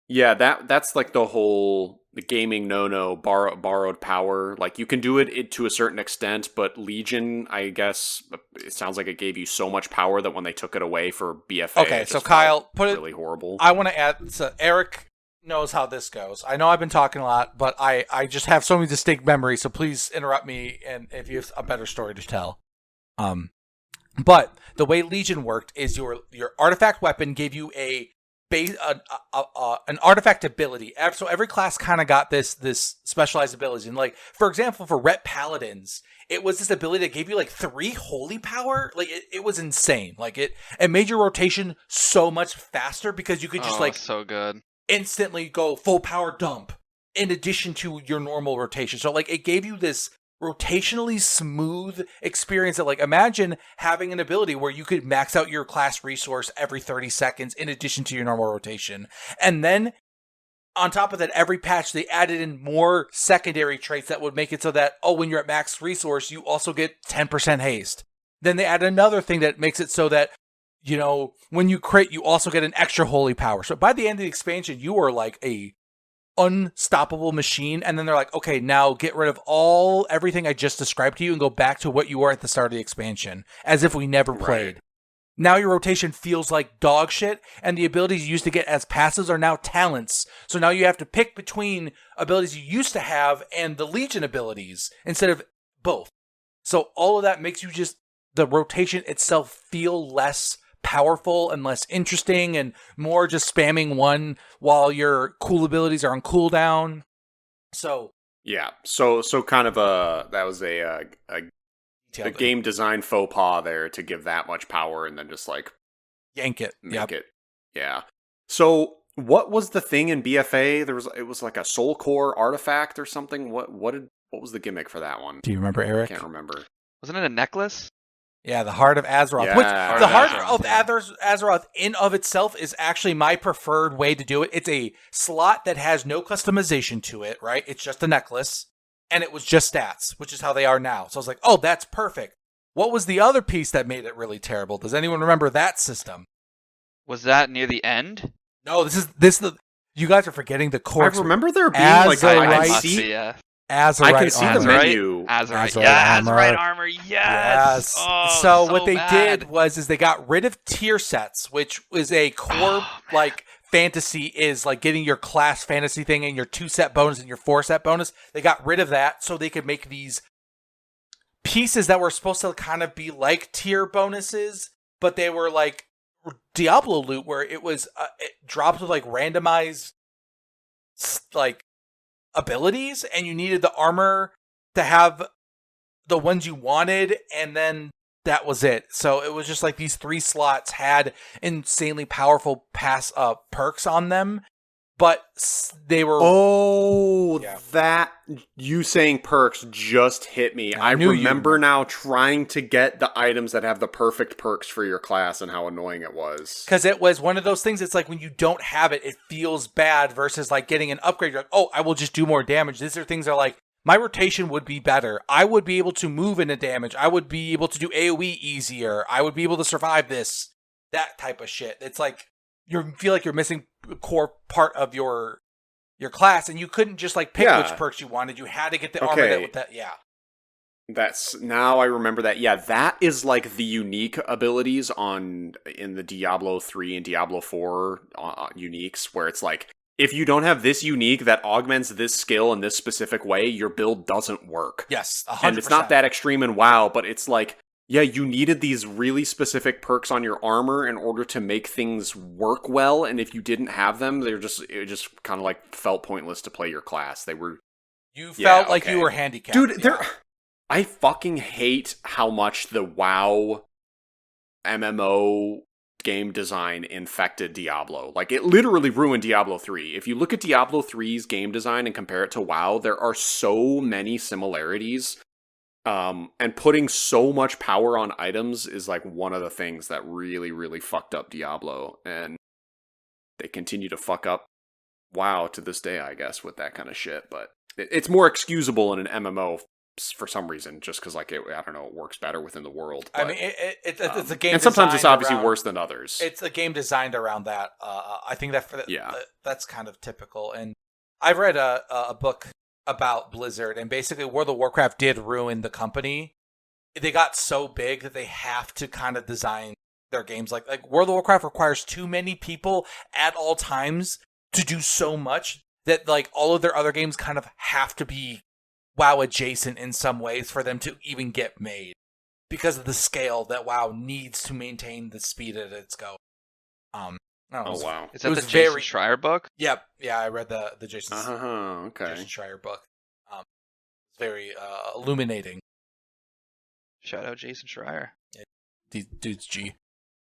Yeah, that's like the gaming borrowed power. Like you can do it to a certain extent, but Legion, I guess, it sounds like it gave you so much power that when they took it away for BFA, Okay, so Kyle, put it really horrible. I want to add. So Eric knows how this goes. I know I've been talking a lot, but I just have so many distinct memories. So please interrupt me, and if you have a better story to tell. But the way Legion worked is your artifact weapon gave you an artifact ability. So every class kind of got this specialized abilities. And like, for example, for Ret Paladins, it was this ability that gave you like 3 holy power. Like it was insane. Like it made your rotation so much faster because you could just so good. Instantly go full power dump in addition to your normal rotation. So like it gave you this rotationally smooth experience that like imagine having an ability where you could max out your class resource every 30 seconds in addition to your normal rotation. And then on top of that, every patch they added in more secondary traits that would make it so that when you're at max resource you also get 10% haste. Then they add another thing that makes it so that when you crit you also get an extra holy power. So by the end of the expansion you are like a unstoppable machine, and then they're like, okay, now get rid of everything I just described to you and go back to what you were at the start of the expansion, as if we never played. Right. Now your rotation feels like dog shit, and the abilities you used to get as passives are now talents. So now you have to pick between abilities you used to have and the Legion abilities instead of both. So all of that makes you just the rotation itself feel less powerful and less interesting and more just spamming one while your cool abilities are on cooldown. So yeah, so kind of that was a game design faux pas there to give that much power and then just like yank it, make it. Yeah. So what was the thing in BFA? It was like a soul core artifact or something. What was the gimmick for that one? Do you remember, Eric? I can't remember. Wasn't it a necklace? Yeah, the Heart of Azeroth. Yeah, Which the Heart of Azeroth in of itself is actually my preferred way to do it. It's a slot that has no customization to it, right? It's just a necklace, and it was just stats, which is how they are now. So I was like, oh, that's perfect. What was the other piece that made it really terrible? Does anyone remember that system? Was that near the end? No, this is you guys are forgetting the core. I remember there being like Azerite. I can see the menu. Azerite armor. Yes. Oh, so what they did was they got rid of tier sets, which is a core like fantasy is like getting your class fantasy thing and your 2-set bonus and your 4-set bonus. They got rid of that so they could make these pieces that were supposed to kind of be like tier bonuses, but they were like Diablo loot where it was it dropped with like randomized like abilities, and you needed the armor to have the ones you wanted, and then that was it. So it was just like these 3 slots had insanely powerful perks on them, but they were that you saying perks just hit me. I remember now trying to get the items that have the perfect perks for your class and how annoying it was. Because it was one of those things, it's like when you don't have it, it feels bad versus like getting an upgrade. You're like, oh, I will just do more damage. These are things that are like, my rotation would be better. I would be able to move into damage. I would be able to do AoE easier. I would be able to survive this. That type of shit. It's like, you feel like you're missing a core part of your class, and you couldn't just like pick which perks you wanted. You had to get the armor that with that. Yeah. That's now I remember that. Yeah, that is like the unique abilities in the Diablo 3 and Diablo 4 uniques, where it's like if you don't have this unique that augments this skill in this specific way, your build doesn't work. Yes, 100%. And it's not that extreme in WoW, but it's like, yeah, you needed these really specific perks on your armor in order to make things work well, and if you didn't have them, it just kind of like felt pointless to play your class. You felt like you were handicapped. Dude, I fucking hate how much the WoW MMO game design infected Diablo. Like, it literally ruined Diablo 3. If you look at Diablo 3's game design and compare it to WoW, there are so many similarities. And putting so much power on items is like one of the things that really, really fucked up Diablo. And they continue to fuck up WoW to this day, I guess, with that kind of shit. But it's more excusable in an MMO for some reason, just because, like, I don't know, it works better within the world. But, I mean, it's a game, and sometimes it's obviously around, worse than others. It's a game designed around that. I think that that's kind of typical. And I've read a book about Blizzard, and basically World of Warcraft did ruin the company. They got so big that they have to kind of design their games like World of Warcraft requires too many people at all times to do so much that like all of their other games kind of have to be WoW adjacent in some ways for them to even get made because of the scale that WoW needs to maintain the speed that it's going. Wow! Is that the Jason Schreier book? Yep. Yeah, I read the Jason. Okay. Jason Schreier book. It's very illuminating. Shout out Jason Schreier. Yeah, dude's G.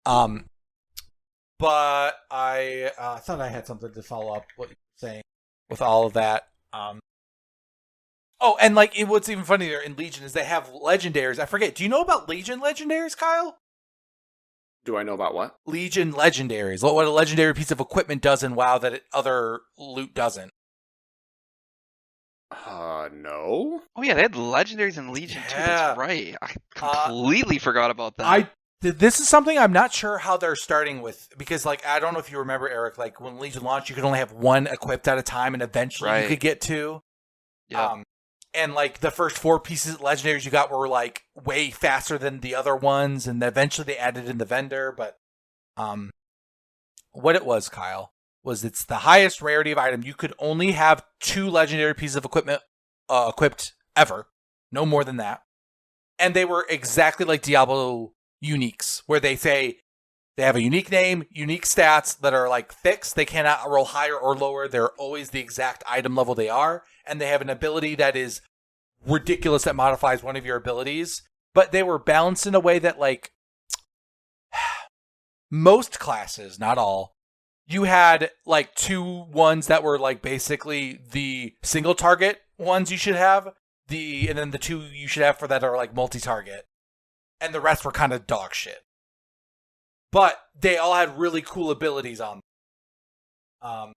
But I thought I had something to follow up what you were saying with all of that. Oh, and like what's even funnier in Legion is they have legendaries. I forget. Do you know about Legion legendaries, Kyle? Do I know about what? Legion legendaries. What a legendary piece of equipment does in WoW that other loot doesn't. No. Oh yeah, they had legendaries in Legion too. That's right. I completely forgot about that. This is something I'm not sure how they're starting with, because like I don't know if you remember, Eric, like when Legion launched, you could only have one equipped at a time, and eventually you could get two. Yeah. And like the first 4 pieces of legendaries you got were like way faster than the other ones, and eventually they added in the vendor. But what it was, Kyle, was it's the highest rarity of item. You could only have 2 legendary pieces of equipment equipped ever, no more than that. And they were exactly like Diablo uniques, where they say they have a unique name, unique stats that are like fixed. They cannot roll higher or lower. They're always the exact item level they are. And they have an ability that is ridiculous that modifies one of your abilities. But they were balanced in a way that like most classes, not all, you had like 2 ones that were like basically the single target ones you should have, and then the 2 you should have for that are like multi-target. And the rest were kind of dog shit. But they all had really cool abilities on them.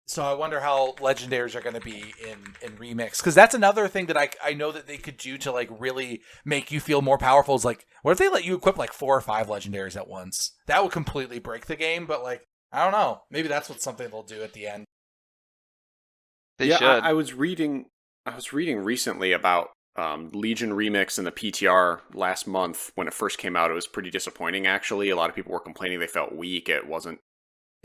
So I wonder how legendaries are going to be in Remix. Because that's another thing that I know that they could do to like really make you feel more powerful. Is like, what if they let you equip like 4 or 5 legendaries at once? That would completely break the game. But like, I don't know. Maybe that's something they'll do at the end. They should. I was reading recently about Legion Remix and the PTR last month. When it first came out, it was pretty disappointing, actually. A lot of people were complaining they felt weak. It wasn't.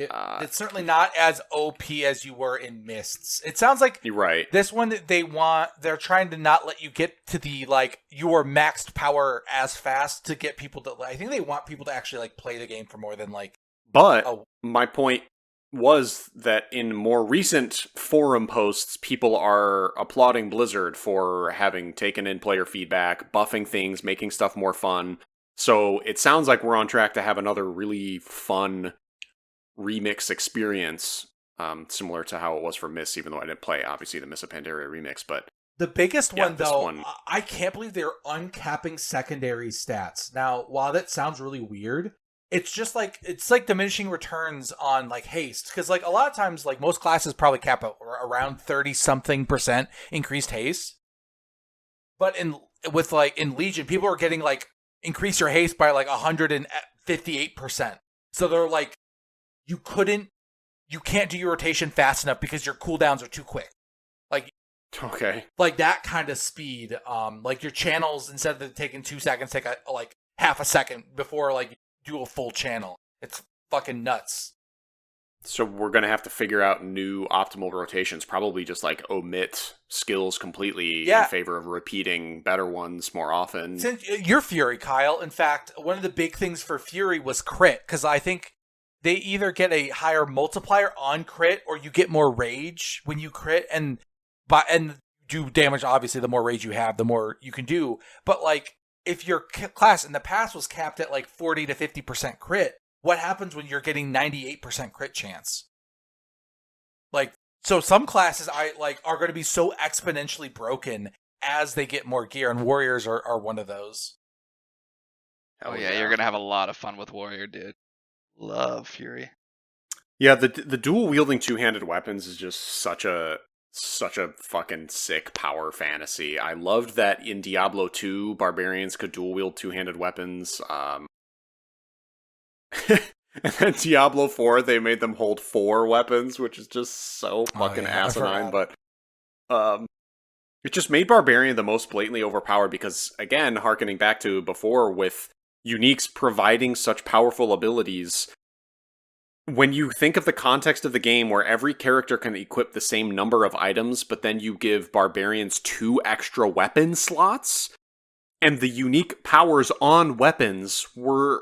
It's certainly not as OP as you were in Mists. It sounds like you're right. This one, they're trying to not let you get to the, like, your maxed power as fast to get people to, I think they want people to actually, like, play the game for more than, like... But my point was that in more recent forum posts, people are applauding Blizzard for having taken in player feedback, buffing things, making stuff more fun. So it sounds like we're on track to have another really fun remix experience, similar to how it was for Mists, even though I didn't play, obviously, the Mists of Pandaria remix. But the biggest one, though, I can't believe they're uncapping secondary stats. Now, while that sounds really weird, it's just like, it's like diminishing returns on like haste, because like a lot of times, like most classes probably cap at around 30-something% increased haste. But in Legion, people are getting like increase your haste by like 158%. So they're like, you can't do your rotation fast enough because your cooldowns are too quick. Like, okay, like that kind of speed. Like your channels, instead of taking 2 seconds, take like half a second before like do a full channel. It's fucking nuts. So we're gonna have to figure out new optimal rotations. Probably just like omit skills completely in favor of repeating better ones more often. Since you're Fury, Kyle. In fact, one of the big things for Fury was crit, because I think they either get a higher multiplier on crit, or you get more rage when you crit, and do damage. Obviously, the more rage you have, the more you can do. But like, if your class in the past was capped at like 40 to 50% crit, what happens when you're getting 98% crit chance? Like, so some classes are going to be so exponentially broken as they get more gear, and warriors are one of those. Oh yeah, you're gonna have a lot of fun with warrior, dude. Love Fury. Yeah, the dual wielding two-handed weapons is just such a fucking sick power fantasy. I loved that in Diablo 2, barbarians could dual wield two-handed weapons. And then Diablo 4, they made them hold 4 weapons, which is just so fucking asinine. But it just made barbarian the most blatantly overpowered because, again, harkening back to before with uniques providing such powerful abilities. When you think of the context of the game where every character can equip the same number of items, but then you give barbarians 2 extra weapon slots, and the unique powers on weapons are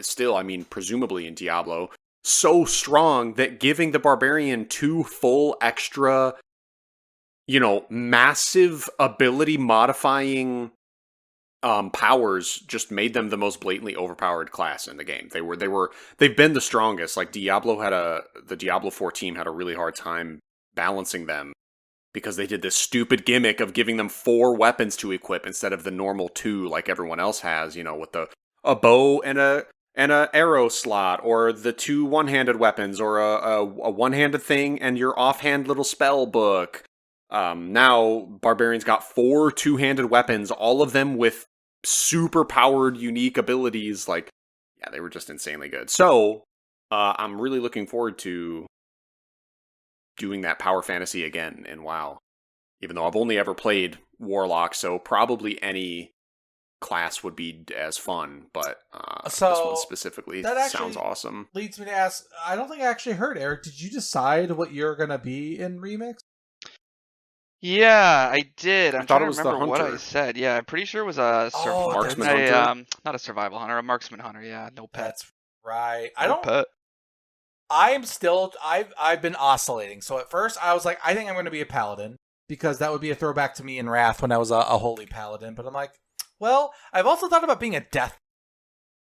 still, I mean, presumably in Diablo, so strong that giving the barbarian 2 full extra, massive ability modifying powers just made them the most blatantly overpowered class in the game. They've been the strongest. Like the Diablo 4 team had a really hard time balancing them because they did this stupid gimmick of giving them 4 weapons to equip instead of the normal 2 like everyone else has, with a bow and a arrow slot, or the 2 one-handed weapons, or a one-handed thing and your offhand little spell book. Now barbarians got 4 two-handed weapons, all of them with super powered unique abilities. Like, yeah, they were just insanely good. So I'm really looking forward to doing that power fantasy again in WoW, even though I've only ever played Warlock, so probably any class would be as fun, but this one specifically sounds awesome. Leads me to ask, I don't think I actually heard, Eric, did you decide what you're gonna be in Remix? Yeah, I did. I'm trying to was the remember what hunter. I said. Yeah, I'm pretty sure it was a marksman hunter. not a survival hunter, a marksman hunter. Yeah, no pet. That's right. Pet. I've been oscillating. So at first I was like, I think I'm going to be a paladin because that would be a throwback to me in Wrath when I was a holy paladin. But I'm like, well, I've also thought about being a death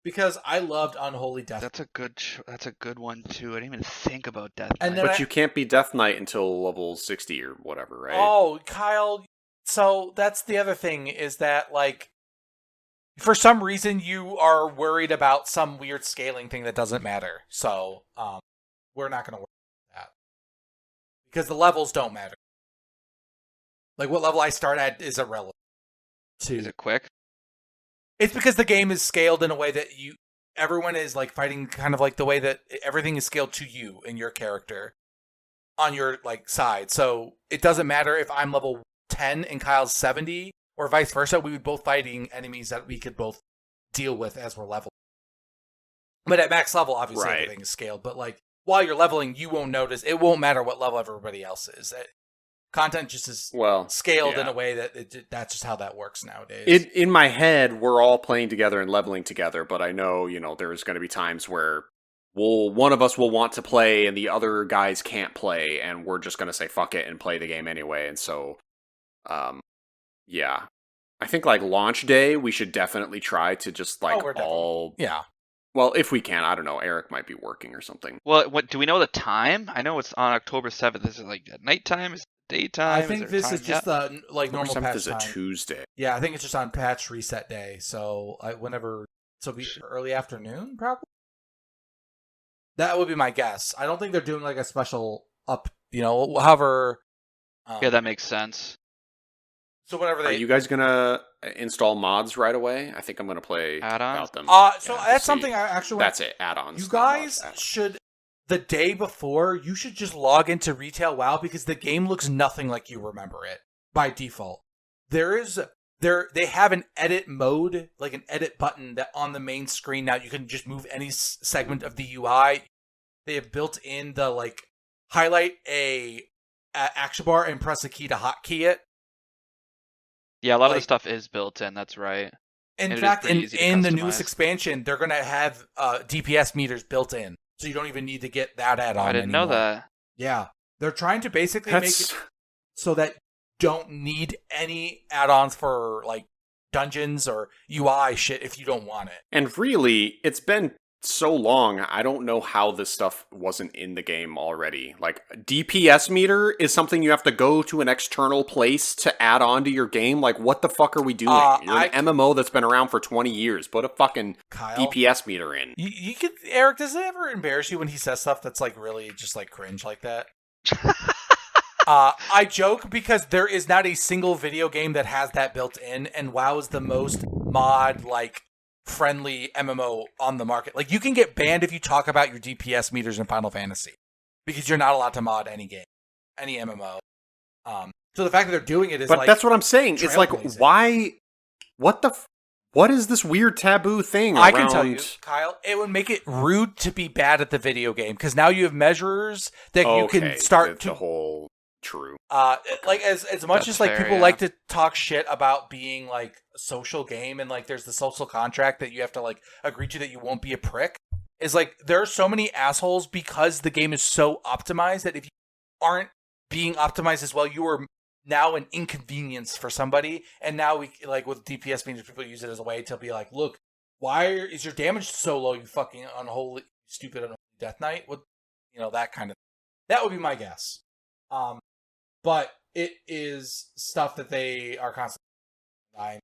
because I loved unholy death. That's a good one too. I didn't even think about death. But you can't be Death Knight until level 60 or whatever, right? Oh, Kyle. So that's the other thing is that, like, for some reason you are worried about some weird scaling thing that doesn't matter. So we're not going to worry about that because the levels don't matter. Like, what level I start at is irrelevant. Is it quick? It's because the game is scaled in a way that everyone is like fighting kind of like the way that everything is scaled to you and your character on your like side. So it doesn't matter if I'm level 10 and Kyle's 70 or vice versa. We would both fighting enemies that we could both deal with as we're leveling. But at max level, obviously everything is scaled. But like while you're leveling, you won't notice. It won't matter what level everybody else is. Content just is scaled in a way that that's just how that works nowadays. In my head, we're all playing together and leveling together, but I know, there's going to be times where one of us will want to play and the other guys can't play, and we're just going to say fuck it and play the game anyway. And so, yeah. I think like launch day, we should definitely try to just like Well, if we can, I don't know. Eric might be working or something. Well, what do we know the time? I know it's on October 7th. Is it like at nighttime? Is it daytime? I think this is just the like normal patch is time. a Tuesday. Yeah, I think it's just on patch reset day. So be early afternoon probably. That would be my guess. I don't think they're doing like a special up. However. Yeah, that makes sense. So whenever Are you guys gonna install mods right away? I think I'm gonna play add-ons. about them. That's something I actually. That's it. Add-ons. You guys should. The day before, you should just log into Retail WoW because the game looks nothing like you remember it by default. They have an edit mode, like an edit button that on the main screen now you can just move any segment of the UI. They have built in the like highlight a action bar and press a key to hotkey it. Yeah, a lot of the stuff is built in. That's right. In fact, in the newest expansion, they're gonna have DPS meters built in. So you don't even need to get that add-on. I didn't know that. Yeah. They're trying to basically make it so that you don't need any add-ons for like dungeons or UI shit if you don't want it. And really, it's been so long, I don't know how this stuff wasn't in the game already. Like, DPS meter is something you have to go to an external place to add on to your game. Like, what the fuck are we doing? You're an MMO that's been around for 20 years. Put a fucking Kyle, DPS meter in. You could, Eric, does it ever embarrass you when he says stuff that's like really just like cringe like that? I joke because there is not a single video game that has that built in, and WoW is the most mod like friendly MMO on the market. Like, you can get banned if you talk about your DPS meters in Final Fantasy because you're not allowed to mod any game, any MMO. So the fact that they're doing it is but like, that's what I'm saying. It's like, trailblazing. why? What is this weird taboo thing? I can tell you, Kyle, it would make it rude to be bad at the video game because now you have measures that you can start to the whole true. Like as much That's as like fair, people yeah. like to talk shit about being like a social game and like there's the social contract that you have to like agree to that you won't be a prick, is like there are so many assholes because the game is so optimized that if you aren't being optimized as well, you are now an inconvenience for somebody. And now we like with DPS meters, people use it as a way to be like, look, why is your damage so low, you fucking unholy, stupid, unholy Death Knight? What, that kind of. That would be my guess. But it is stuff that they are constantly.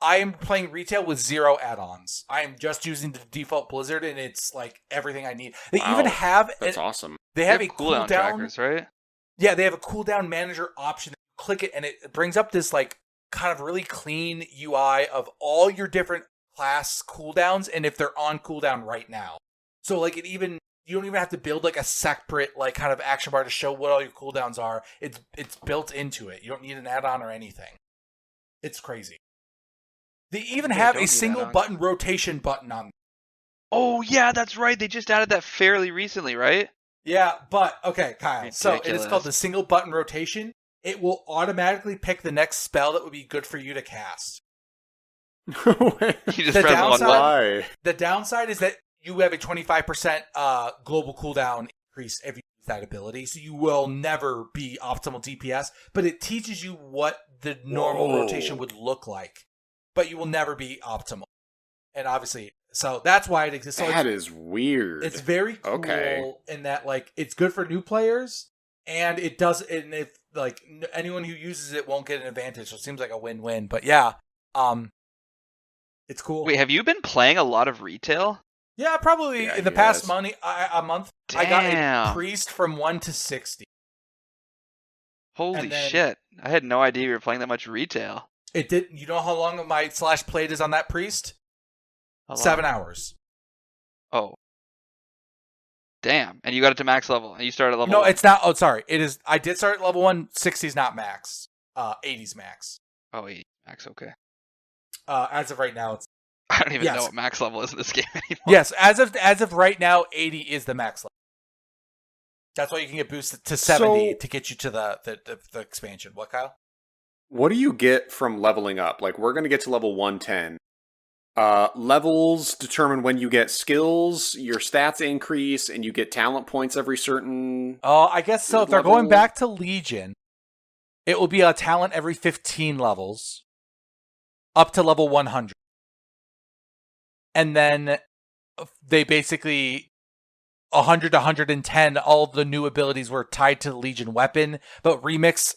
I am playing retail with 0 add-ons. I am just using the default Blizzard, and it's like everything I need. They even have that's awesome. They have a cooldown trackers, right? Yeah, they have a cooldown manager option. You click it, and it brings up this like kind of really clean UI of all your different class cooldowns, and if they're on cooldown right now. So like you don't even have to build like a separate like kind of action bar to show what all your cooldowns are. It's built into it. You don't need an add-on or anything. It's crazy. They even have a single button rotation button on. Oh yeah, that's right. They just added that fairly recently, right? Yeah, but okay, Kyle. Ridiculous. So it is called the single button rotation. It will automatically pick the next spell that would be good for you to cast. You just The press downside- one button. Why? The downside is that you have a 25% global cooldown increase if you use that ability, so you will never be optimal DPS, but it teaches you what the normal rotation would look like, but you will never be optimal. And obviously, so that's why it exists. So That is weird. it's very cool in that like it's good for new players, and it does. And if like anyone who uses it won't get an advantage, so it seems like a win-win. But yeah, it's cool. Wait, have you been playing a lot of retail? Yeah, probably Yeah, in the he past has. a month. Damn. I got a priest from 1 to 60. Holy And then- shit! I had no idea you were playing that much retail. It did. You know how long my slash played is on that priest? How long? 7 hours. Oh. Damn. And you got it to max level. And you started at level No, 1. it's not. Oh, sorry. It is. I did start at level 1. 60's not max. 80's max. Oh, 8 max. Okay. As of right now, it's I don't even Yes. know what max level is in this game anymore. yes. As of right now, 80 is the max level. That's why you can get boosted to 70 to get you to the expansion. What, Kyle? What do you get from leveling up? Like, we're going to get to level 110. Levels determine when you get skills, your stats increase, and you get talent points every certain... Oh, I guess so. If they're Level- going back to Legion, it will be a talent every 15 levels, up to level 100. And then they basically 100 to 110, all the new abilities were tied to the Legion weapon. But Remix,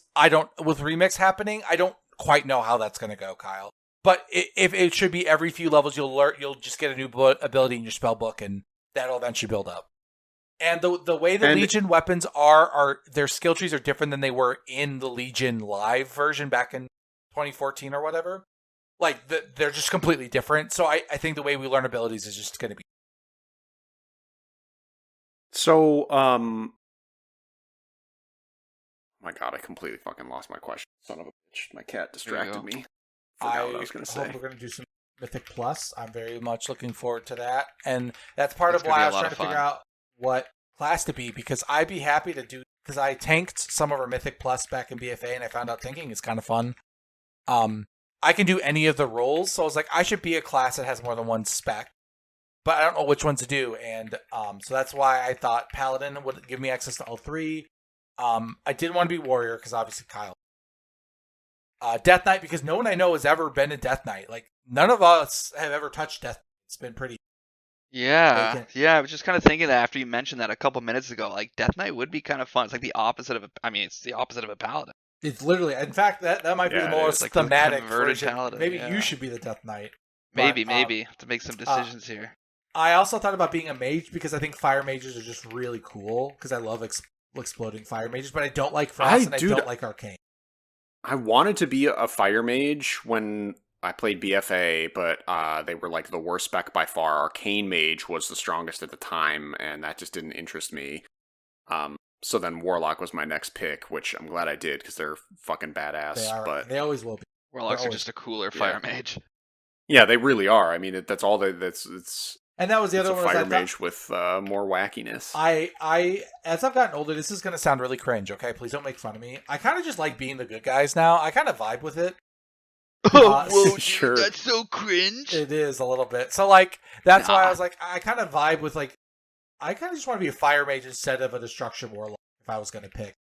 with Remix happening, I don't quite know how that's going to go, Kyle. But if it should be every few levels, you'll just get a new ability in your spell book, and that'll eventually build up. And the way the Legion weapons are their skill trees are different than they were in the Legion Live version back in 2014 or whatever. Like, they're just completely different. So I think the way we learn abilities is just going to be... So, oh my god, I completely fucking lost my question. Son of a bitch. My cat distracted me. Forgot what I was going to say. hope we're going to do some Mythic Plus. I'm very much looking forward to that. And that's part That's of why gonna I be was a lot trying to of fun. figure out what class to be, because I'd be happy to do... Because I tanked some of our Mythic Plus back in BFA, and I found out tanking is kind of fun. I can do any of the roles, so I was like, I should be a class that has more than one spec. But I don't know which one to do, and so that's why I thought Paladin would give me access to all three. I did want to be Warrior, because obviously Kyle. Death Knight, because no one I know has ever been a Death Knight. Like, none of us have ever touched Death Knight. It's been pretty... Yeah, Like, yeah. I was just kind of thinking that after you mentioned that a couple minutes ago, like Death Knight would be kind of fun. It's like the opposite of I mean, it's the opposite of a paladin. it's literally, in fact, that might be Yeah, the it most is. Like the thematic converted version. paladin, Maybe yeah. you should be the Death Knight. Maybe, But, maybe to make some decisions here. I also thought about being a mage because I think fire mages are just really cool because I love exploding fire mages, but I don't like frost and I don't like arcane. I wanted to be a fire mage when I played BFA, but they were like the worst spec by far. Arcane mage was the strongest at the time, and that just didn't interest me. So then Warlock was my next pick, which I'm glad I did because they're fucking badass. They are. But They always will be. Warlocks are always- just a cooler fire mage. yeah, they really are. I mean, that's all. It's And that was the it's other a one. fire mage with more wackiness. I as I've gotten older, this is gonna sound really cringe. Okay, please don't make fun of me. I kind of just like being the good guys now. I kind of vibe with it. Whoa, dude, sure. that's so cringe. It is a little bit. So like that's why Nah. I was like, I kind of vibe with like, I kind of just want to be a fire mage instead of a destruction warlock if I was gonna pick.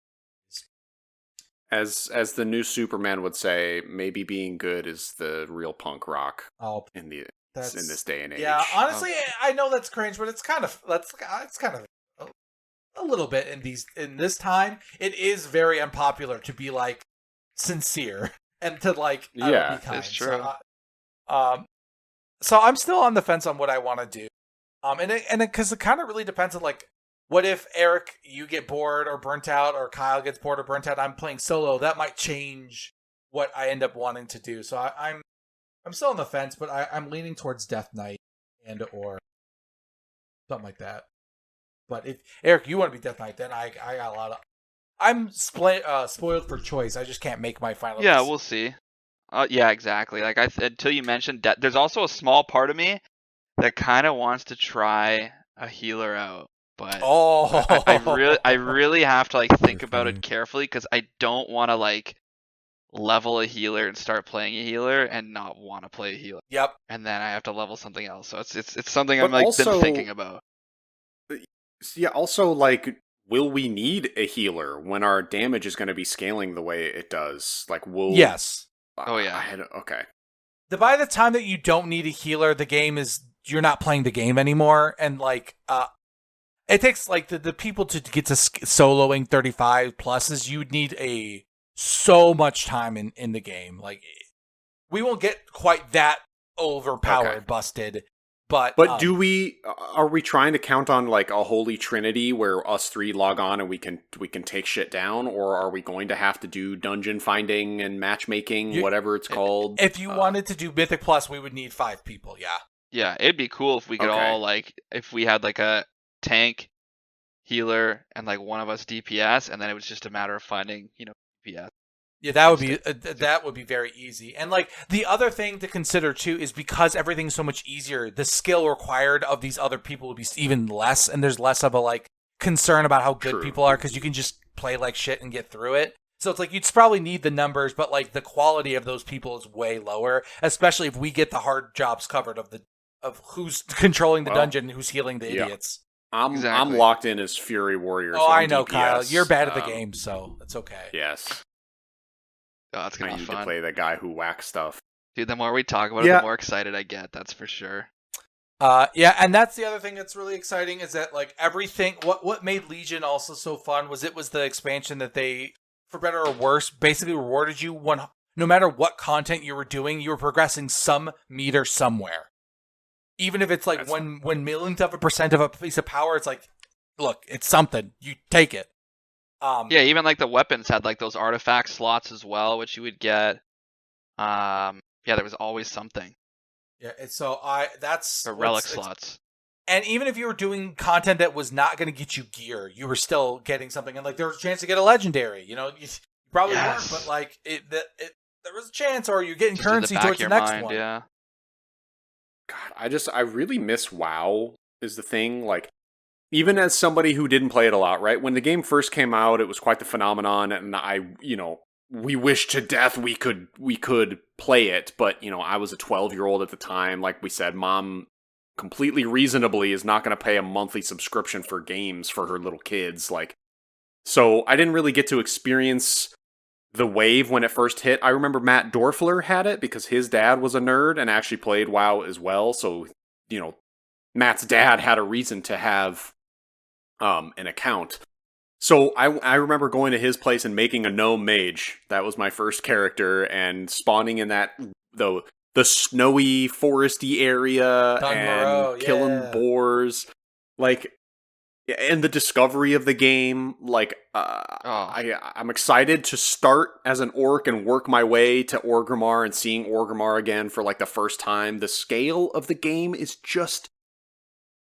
As the new Superman would say, maybe being good is the real punk rock Oh, in that's this day and age. Yeah, honestly, I know that's cringe, but it's kind of a little bit in this time. It is very unpopular to be like sincere and to like I don't know, Yeah, be kind. it's true. So I'm still on the fence on what I want to do. And because it kind of really depends on like, what if Eric, you get bored or burnt out, or Kyle gets bored or burnt out? I'm playing solo. That might change what I end up wanting to do. So I'm still on the fence, but I'm leaning towards Death Knight and or something like that. But if Eric, you want to be Death Knight, then I got a lot of. I'm spoiled for choice. I just can't make my final. Yeah, decision. we'll see. Yeah, exactly. Like until you mentioned that, there's also a small part of me that kind of wants to try a healer out, but Oh, I really have to like think about it carefully because I don't want to like level a healer and start playing a healer and not want to play a healer, Yep. and then I have to level something else. So it's something But I'm like also- been thinking about. Yeah, also, like, will we need a healer when our damage is going to be scaling the way it does? Like, will... Yes. Oh, yeah. Okay. By the time that you don't need a healer, the game is you're not playing the game anymore, and like it takes like the people to get to soloing 35 pluses. You would need so much time in the game. Like we won't get quite that overpowered, Okay. busted. But are we trying to count on like a holy trinity where us three log on and we can take shit down, or are we going to have to do dungeon finding and matchmaking, whatever it's called? if you wanted to do Mythic Plus, we would need 5 people. Yeah. Yeah, it'd be cool if we could Okay. all like if we had like a tank, healer, and like one of us DPS, and then it was just a matter of finding DPS. Yeah, that would be very easy. And like the other thing to consider too is because everything's so much easier, the skill required of these other people would be even less, and there's less of a like concern about how good True. people are because you can just play like shit and get through it. So it's like you'd probably need the numbers, but like the quality of those people is way lower, especially if we get the hard jobs covered of who's controlling the dungeon and who's healing the yeah. idiots. I'm Exactly. locked in as Fury Warrior. Oh, so I'm I know, DPS. Kyle. You're bad at the game, so it's okay. Yes. Oh, that's I gonna be need to fun, play the guy who whacks stuff. dude. The more we talk about it, Yeah. the more excited I get. That's for sure. Yeah, and that's the other thing that's really exciting is that like everything. What made Legion also so fun was the expansion that they, for better or worse, basically rewarded you no matter what content you were doing, you were progressing some meter somewhere. Even if it's like That's 1/1,000,000th of a percent of a piece of power, it's like, look, it's something. You take it. Yeah, even like the weapons had like those artifact slots as well, which you would get. Yeah, there was always something. Yeah, and so that's The relic it's- slots. And even if you were doing content that was not going to get you gear, you were still getting something. And like there was a chance to get a legendary. You probably Yes. weren't, but like there was a chance, or you're getting Just in the currency back towards of the your next mind, one. yeah. God, I really miss WoW is the thing. Like, even as somebody who didn't play it a lot, right? When the game first came out, it was quite the phenomenon, and we wished to death we could play it, but I was a 12-year-old at the time. Like we said, Mom completely reasonably is not going to pay a monthly subscription for games for her little kids. Like, so I didn't really get to experience the wave when it first hit. I remember Matt Dorfler had it because his dad was a nerd and actually played WoW as well. So, Matt's dad had a reason to have an account. So I remember going to his place and making a gnome mage. That was my first character, and spawning in the snowy, foresty area and killing boars. Like, and the discovery of the game, like, I'm excited to start as an orc and work my way to Orgrimmar and seeing Orgrimmar again for, like, the first time. The scale of the game is just...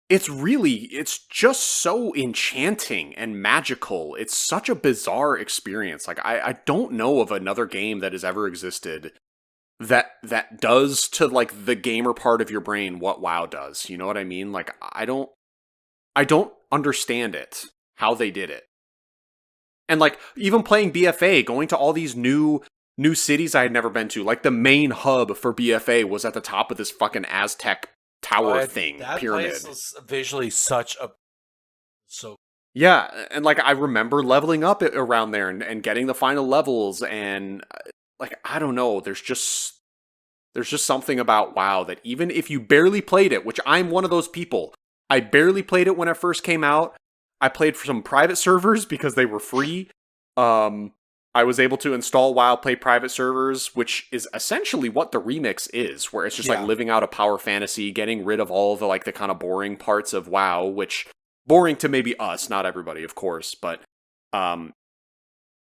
It's just so enchanting and magical. It's such a bizarre experience. Like, I don't know of another game that has ever existed that does to, like, the gamer part of your brain what WoW does. You know what I mean? Like, I don't understand it, how they did it. And, like, even playing BFA, going to all these new cities I had never been to, like, the main hub for BFA was at the top of this fucking Aztec tower thing, that pyramid. Place was visually Yeah, and, like, I remember leveling up around there and getting the final levels, and, like, I don't know, there's just something about WoW that even if you barely played it, which I'm one of those people, I barely played it when it first came out. I played for some private servers because they were free. I was able to install WoW, play private servers, which is essentially what the remix is, where it's just like living out a power fantasy, getting rid of all the, like, the kind of boring parts of WoW, which boring to maybe us, not everybody, of course, but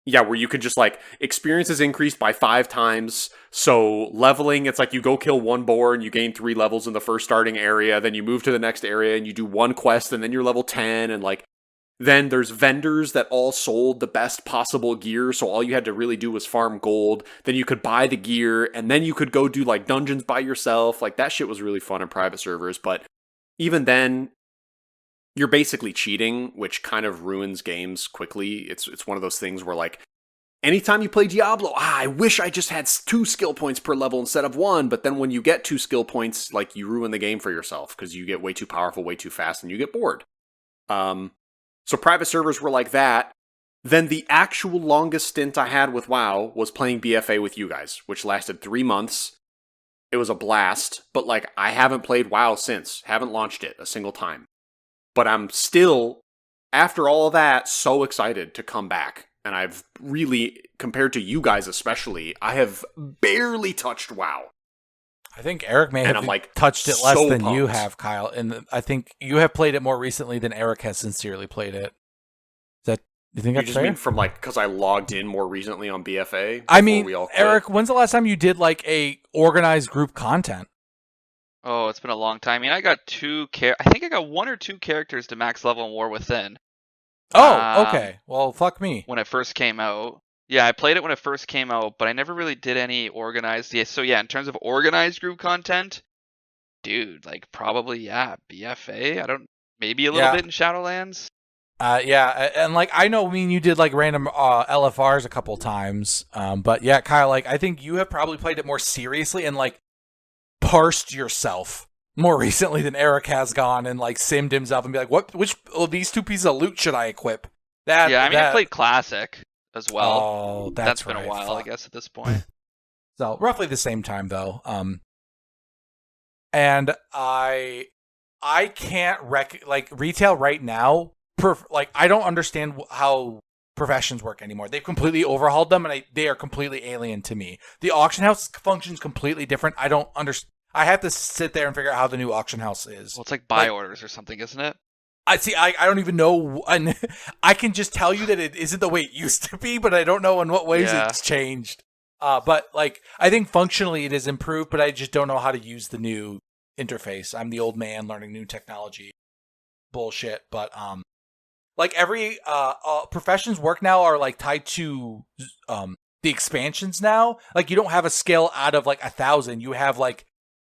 yeah, where you could just, like, experiences increased by 5 times. So leveling, it's like you go kill one boar and you gain 3 levels in the first starting area. Then you move to the next area and you do one quest and then you're level 10. And, like, then there's vendors that all sold the best possible gear. So all you had to really do was farm gold. Then you could buy the gear and then you could go do, like, dungeons by yourself. Like, that shit was really fun in private servers. But even then, you're basically cheating, which kind of ruins games quickly. It's one of those things where, like, anytime you play Diablo, I wish I just had 2 skill points per level instead of 1, but then when you get 2 skill points, like, you ruin the game for yourself, because you get way too powerful, way too fast, and you get bored. So private servers were like that. Then the actual longest stint I had with WoW was playing BFA with you guys, which lasted 3 months. It was a blast, but, like, I haven't played WoW since. Haven't launched it a single time. But I'm still, after all of that, so excited to come back. And I've really, compared to you guys especially, I have barely touched WoW. I think Eric may have touched it less than you have, Kyle. And I think you have played it more recently than Eric has sincerely played it. You think that's fair? You just mean from, like, because I logged in more recently on BFA? I mean, Eric, when's the last time you did, like, a organized group content? Oh, it's been a long time. I mean, I got I think I got 1 or 2 characters to max level in War Within. Oh, okay. Well, fuck me. When it first came out. Yeah, I played it when it first came out, but I never really did any organized. Yeah, so yeah, in terms of organized group content, dude, like, probably, BFA. Maybe a little bit in Shadowlands. Yeah, and, like, I know, I mean, you did, like, random LFRs a couple times, but yeah, Kyle, like, I think you have probably played it more seriously and, like, parsed yourself more recently than Eric has gone and, like, simmed himself and be like, which of these 2 pieces of loot should I equip? I played Classic as well. Oh, that's been a while, I guess, at this point. So, roughly the same time, though. And I can't retail right now. I don't understand how professions work anymore. They've completely overhauled them, and they are completely alien to me. The auction house functions completely different. I don't understand. I have to sit there and figure out how the new auction house is. Well, it's like buy orders or something, isn't it? I don't even know. I can just tell you that it isn't the way it used to be, but I don't know in what ways it's changed. But, like, I think functionally it has improved, but I just don't know how to use the new interface. I'm the old man learning new technology bullshit, but like, every professions work now are, like, tied to the expansions now. Like, you don't have a skill out of, like, 1,000. You have, like,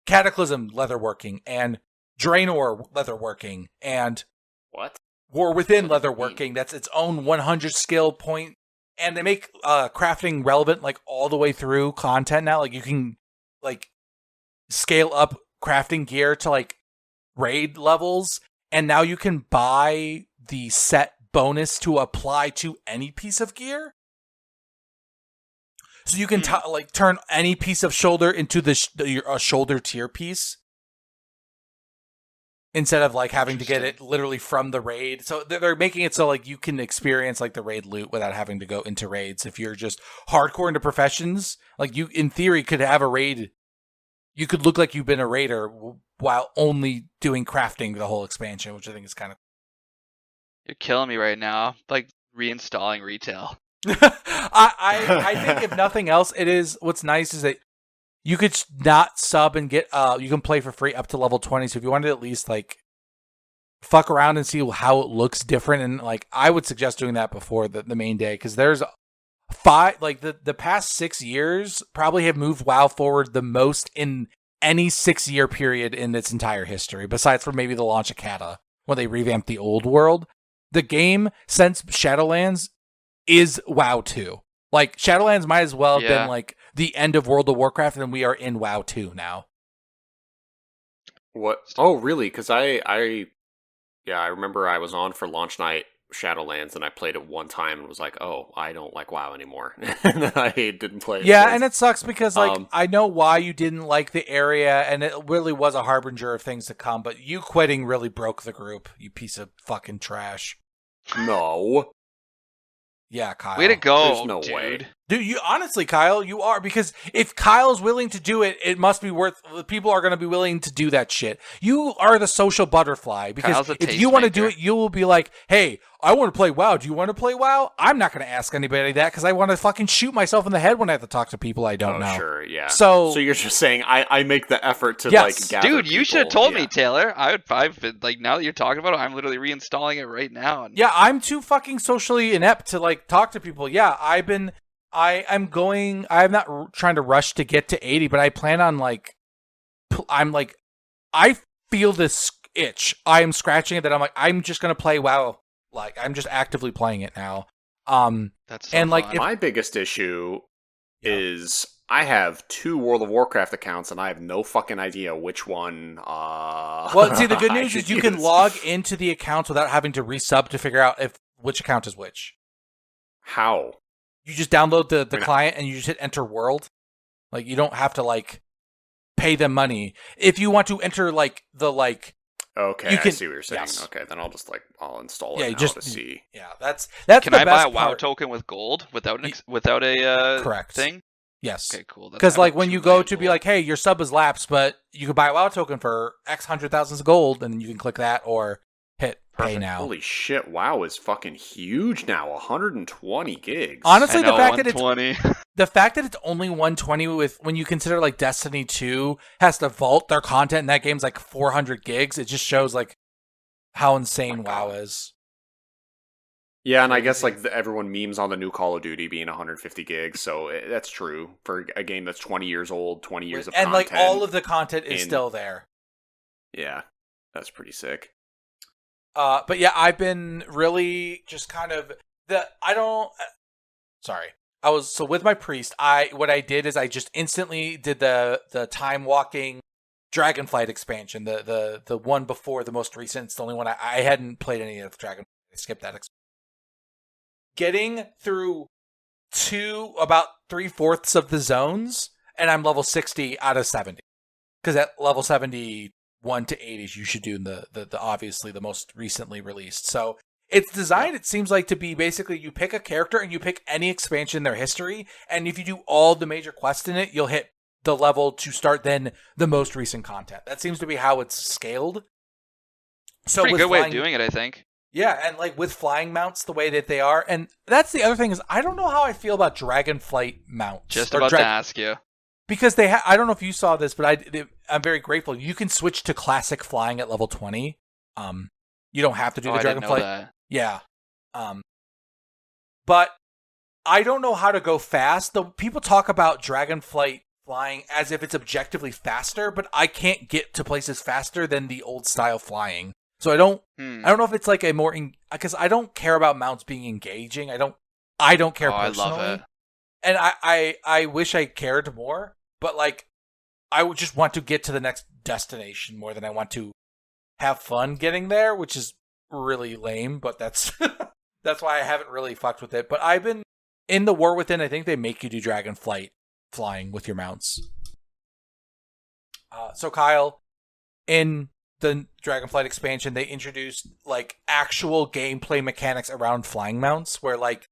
Cataclysm leatherworking and Draenor leatherworking and what? War Within leatherworking. That's its own 100 skill point, and they make crafting relevant, like, all the way through content now. Like, you can, like, scale up crafting gear to, like, raid levels, and now you can buy the set bonus to apply to any piece of gear. So you can turn any piece of shoulder into the shoulder tier piece. instead of like having to get it literally from the raid. So they're making it so like you can experience like the raid loot without having to go into raids. If you're just hardcore into professions, like you in theory could have a raid. You could look like you've been a raider while only doing crafting the whole expansion, which I think is kind of. You're killing me right now. Like reinstalling retail. I think if nothing else, it is what's nice is that you could not sub and get you can play for free up to level 20. So if you wanted to at least like fuck around and see how it looks different, and like I would suggest doing that before the main day, because there's the past 6 years probably have moved WoW forward the most in any 6-year period in its entire history, besides for maybe the launch of Kata when they revamped the old world. The game since Shadowlands is WoW 2. Like Shadowlands might as well have been like the end of World of Warcraft, and we are in WoW 2 now. What? Oh, really? Because I remember I was on for launch night Shadowlands, and I played it one time and was like, oh, I don't like WoW anymore. And then I didn't play it. Yeah, since. and it sucks because like I know why you didn't like the area, and it really was a harbinger of things to come, but you quitting really broke the group, you piece of fucking trash. No. Yeah, Kyle. Way to go, There's no way. Dude, you honestly, Kyle, you are, because if Kyle's willing to do it, it must be worth. People are going to be willing to do that shit. You are the social butterfly, because if you want to do it, you will be like, "Hey, I want to play WoW. Do you want to play WoW?" I'm not going to ask anybody that because I want to fucking shoot myself in the head when I have to talk to people I don't know. Sure, yeah. So you're just saying I make the effort to yes. like gather Dude, you should have people. told me, Taylor. I would probably like now that you're talking about it, I'm literally reinstalling it right now. Yeah, I'm too fucking socially inept to like talk to people. Yeah, I'm not trying to rush to get to 80, but I plan on I feel this itch. I am scratching it that I'm like, I'm just going to play WoW. Like, I'm just actively playing it now. That's so and like, fun. My biggest issue is I have 2 World of Warcraft accounts and I have no fucking idea which one. Well, see, the good news is you can log into the accounts without having to resub to figure out which account is which. How? You just download the client and you just hit enter world. Like, you don't have to like pay them money. If you want to enter like the like. Okay, you can, I see what you're saying. Yes. Okay, then I'll install it now to see. Yeah, that's Can the I best buy a WoW part. token with gold without a correct thing? Yes. Okay, cool. Because like when you go to be like, hey, your sub is lapsed, but you can buy a WoW token for X hundred thousands of gold, and you can click that or hit pay now. Holy shit! WoW is fucking huge now. 120 gigs. Honestly, I know, the fact that it's only 120 with when you consider like Destiny 2 has to vault their content and that game's like 400 gigs, it just shows like how insane WoW is. Yeah, and I guess like everyone memes on the new Call of Duty being 150 gigs, so that's true for a game that's 20 years old, 20 years of and content. And like all of the content is still there. Yeah, that's pretty sick. But yeah, I've been really just kind of so with my priest, what I did is I just instantly did the time walking Dragonflight expansion, the one before the most recent. It's the only one I hadn't played any of Dragonflight. I skipped that expansion. Getting through about 3/4 of the zones, and I'm level 60 out of 70. Because at level 71 to 80s, you should do the obviously the most recently released. So it's designed, it seems like, to be basically you pick a character and you pick any expansion in their history, and if you do all the major quests in it, you'll hit the level to start then the most recent content. That seems to be how it's scaled. So pretty good way of doing it, I think. Yeah, and like with flying mounts the way that they are, and that's the other thing is I don't know how I feel about Dragonflight mounts. Just about to ask you. Because I don't know if you saw this, but I'm very grateful. You can switch to classic flying at level 20. You don't have to do the Dragonflight. Yeah. But I don't know how to go fast. The people talk about Dragonflight flying as if it's objectively faster, but I can't get to places faster than the old style flying. So I don't know if it's like a more because I don't care about mounts being engaging. I don't care personally. I love it. And I wish I cared more, but like I would just want to get to the next destination more than I want to have fun getting there, which is really lame, but that's that's why I haven't really fucked with it. But I've been in the War Within, I think they make you do Dragonflight flying with your mounts. So Kyle, in the Dragonflight expansion, they introduced like actual gameplay mechanics around flying mounts, where like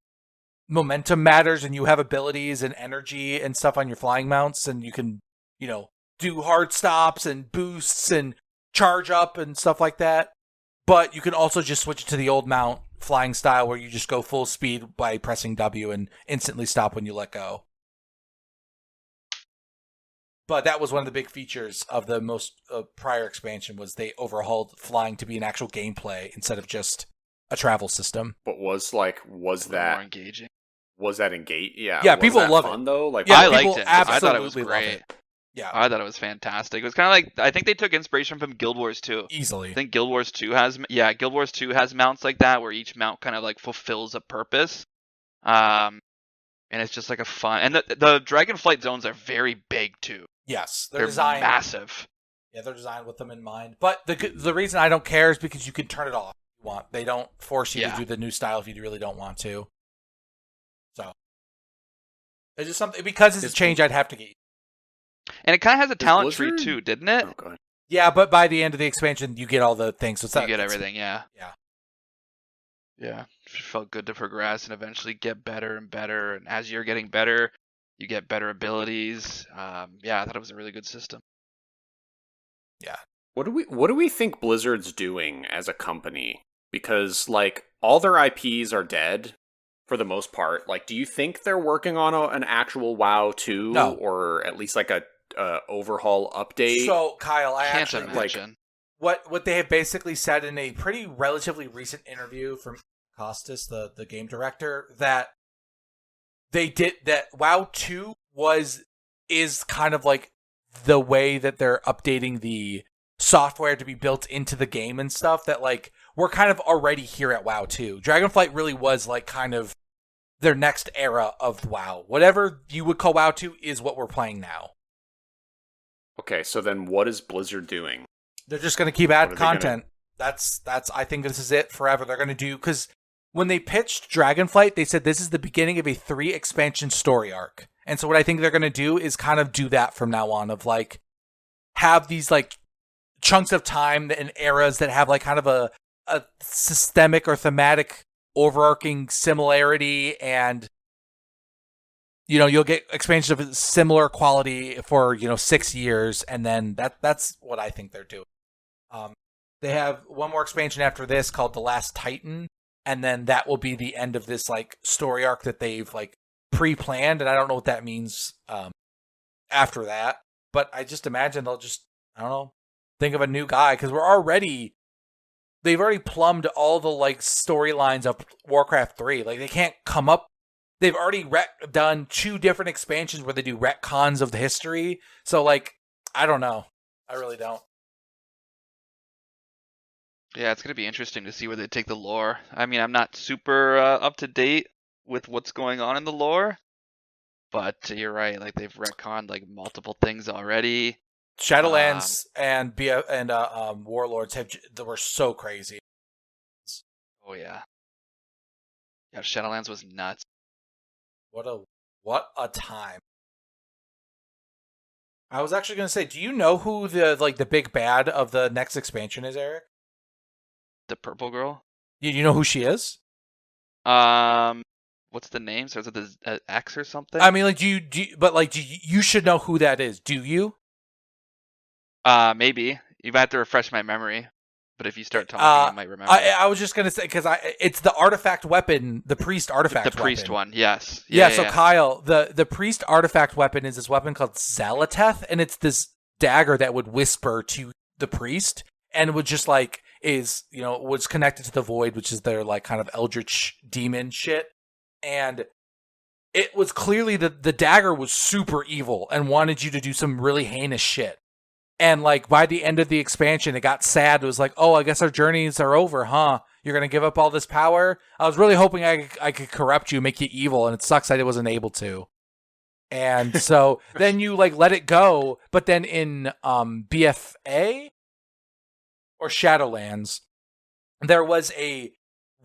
momentum matters and you have abilities and energy and stuff on your flying mounts, and you can, do hard stops and boosts and charge up and stuff like that. But you can also just switch it to the old mount flying style where you just go full speed by pressing W and instantly stop when you let go. But that was one of the big features of the most prior expansion, was they overhauled flying to be an actual gameplay instead of just a travel system. But was that more engaging? Was that engaging? Yeah. Yeah, was people that love fun, it. though. Like, Yeah, I people liked it. absolutely I thought it was love great. it. Yeah, I thought it was fantastic. It was kind of like, I think they took inspiration from Guild Wars 2. easily. I think Guild Wars 2 has mounts like that, where each mount kind of like fulfills a purpose. And it's just like a fun, and the Dragonflight zones are very big too. Yes, They're designed massive. Yeah, they're designed with them in mind. But the reason I don't care is because you can turn it off if you want. They don't force you to do the new style if you really don't want to. So it's just something, because it's a change I'd have to get. And it kind of has a talent tree Blizzard? too, didn't it? Oh, God. Yeah, but by the end of the expansion, you get all the things. So You get everything, yeah. Yeah. Yeah, it felt good to progress and eventually get better and better. And as you're getting better, you get better abilities. Yeah, I thought it was a really good system. Yeah. What do we think Blizzard's doing as a company? Because like all their IPs are dead for the most part. Like, do you think they're working on an actual WoW 2, No. or at least like a overhaul update? So Kyle, I Can't actually imagine. what they have basically said in a pretty relatively recent interview from Costas, the game director, that they did that WoW 2 is kind of like the way that they're updating the software to be built into the game and stuff, that like we're kind of already here at WoW 2. Dragonflight really was like kind of their next era of WoW. Whatever you would call WoW 2 is what we're playing now. Okay, so then what is Blizzard doing? They're just going to keep adding What are they content. That's I think this is it forever. They're going to do, because when they pitched Dragonflight, they said this is the beginning of a 3 expansion story arc. And so what I think they're going to do is kind of do that from now on, of like have these like chunks of time and eras that have like kind of a systemic or thematic overarching similarity, and you'll get expansions of similar quality for 6 years, and then that's what I think they're doing. They have one more expansion after this called The Last Titan, and then that will be the end of this like story arc that they've like pre-planned, and I don't know what that means after that, but I just imagine they'll just, I don't know, think of a new guy, because they've already plumbed all the like storylines of Warcraft 3. Like they can't come up. They've already done 2 different expansions where they do retcons of the history. So like, I don't know. I really don't. Yeah, it's going to be interesting to see where they take the lore. I mean, I'm not super up to date with what's going on in the lore, but you're right. Like they've retconned like multiple things already. Shadowlands and Warlords were so crazy. Oh yeah. Yeah, Shadowlands was nuts. What a time. I was actually going to say, do you know who the big bad of the next expansion is, Eric? The purple girl? Do you know who she is? What's the name? Starts with an X or something? I mean, like, you should know who that is. Do you? Maybe. You might have to refresh my memory. But if you start talking, I might remember. I was just going to say, because it's the artifact weapon, the priest artifact weapon. The priest one, yes. Yeah, so Kyle, the priest artifact weapon is this weapon called Zalateth, and it's this dagger that would whisper to the priest, and would just like, was connected to the void, which is their like kind of eldritch demon shit. And it was clearly the dagger was super evil and wanted you to do some really heinous shit. And like by the end of the expansion, it got sad. It was like, oh, I guess our journeys are over, huh? You're gonna give up all this power? I was really hoping I could corrupt you, make you evil, and it sucks I wasn't able to. And so then you like let it go, but then in BFA or Shadowlands, there was a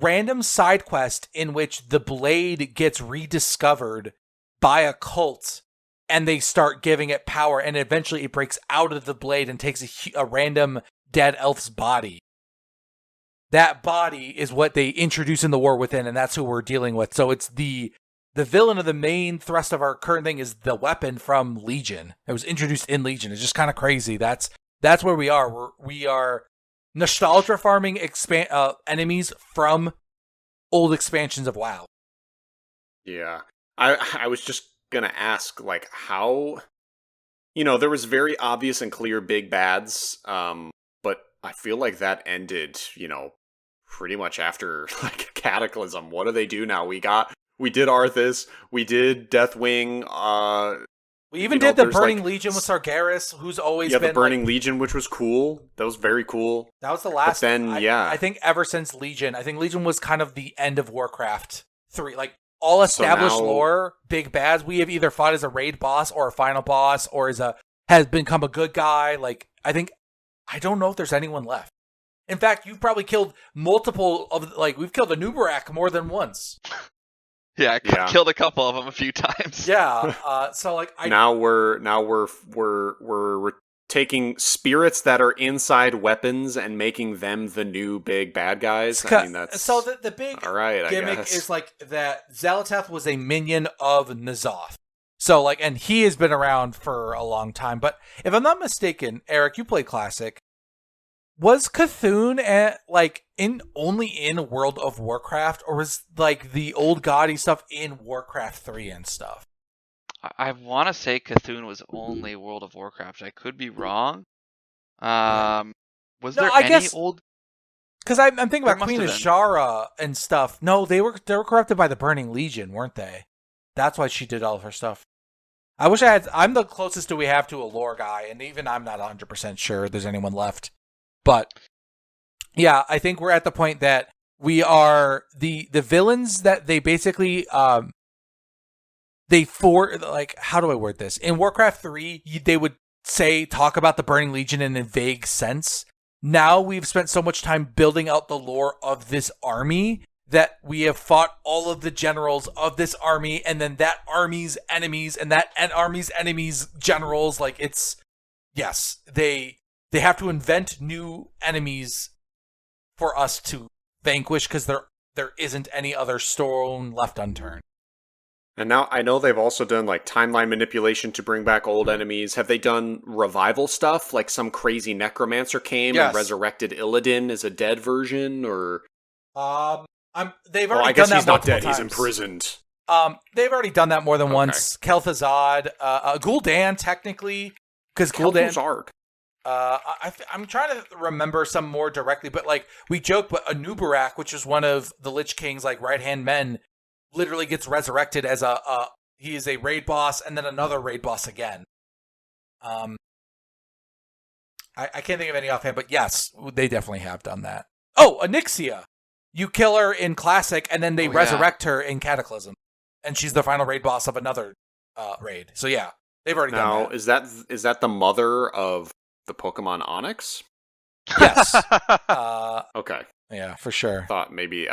random side quest in which the blade gets rediscovered by a cult. And they start giving it power, and eventually it breaks out of the blade and takes a random dead elf's body. That body is what they introduce in the War Within, and that's who we're dealing with. So it's the villain of the main thrust of our current thing is the weapon from Legion. It was introduced in Legion. It's just kind of crazy. That's where we are. We are nostalgia farming enemies from old expansions of WoW. Yeah. I was just gonna ask, like, how... there was very obvious and clear big bads, but I feel like that ended, pretty much after, like, Cataclysm. What do they do now? We did Arthas, we did Deathwing, we even did the Burning Legion with Sargeras, who's always been... Yeah, the Burning Legion, which was cool. That was very cool. That was the last... But then, I think ever since Legion, I think Legion was kind of the end of Warcraft 3. Like, all established lore, big bads, we have either fought as a raid boss or a final boss or has become a good guy. Like, I don't know if there's anyone left. In fact, you've probably killed multiple of, like, we've killed a Nubarak more than once. Yeah, I killed a couple of them a few times. Yeah, so like now we're taking spirits that are inside weapons and making them the new big bad guys. I mean, that's so the big gimmick is like that Xal'atath was a minion of N'Zoth. So like, and he has been around for a long time. But if I'm not mistaken, Eric, you played Classic. Was Cthulhu only in World of Warcraft, or was like the old gaudy stuff in Warcraft 3 and stuff? I want to say Cthulhu was only World of Warcraft. I could be wrong. Was there any old? Because I'm thinking about Queen Azshara and stuff. No, they were corrupted by the Burning Legion, weren't they? That's why she did all of her stuff. I wish I had. I'm the closest we have to a lore guy, and even I'm not 100% sure there's anyone left. But yeah, I think we're at the point that we are the villains that they basically how do I word this? In Warcraft 3, they would talk about the Burning Legion in a vague sense. Now we've spent so much time building out the lore of this army that we have fought all of the generals of this army, and then that army's enemies, and that army's enemies generals. Like, it's, yes, they have to invent new enemies for us to vanquish, because there isn't any other stone left unturned. And now I know they've also done like timeline manipulation to bring back old enemies. Have they done revival stuff? Like some crazy necromancer came and resurrected Illidan as a dead version, or they've already I guess done that he's not dead. times. He's imprisoned. They've already done that more than once. Kel'Thuzad, Gul'dan, technically, because Gul'dan. I'm trying to remember some more directly, but like we joke, but Anubarak, which is one of the Lich King's like right-hand men, literally gets resurrected as he is a raid boss and then another raid boss again. I can't think of any offhand, but yes, they definitely have done that. Oh, Onyxia. You kill her in Classic, and then they resurrect her in Cataclysm. And she's the final raid boss of another raid. So yeah, they've already done that. Is that the mother of the Pokemon Onyx? Yes. Okay. Yeah, for sure. I thought maybe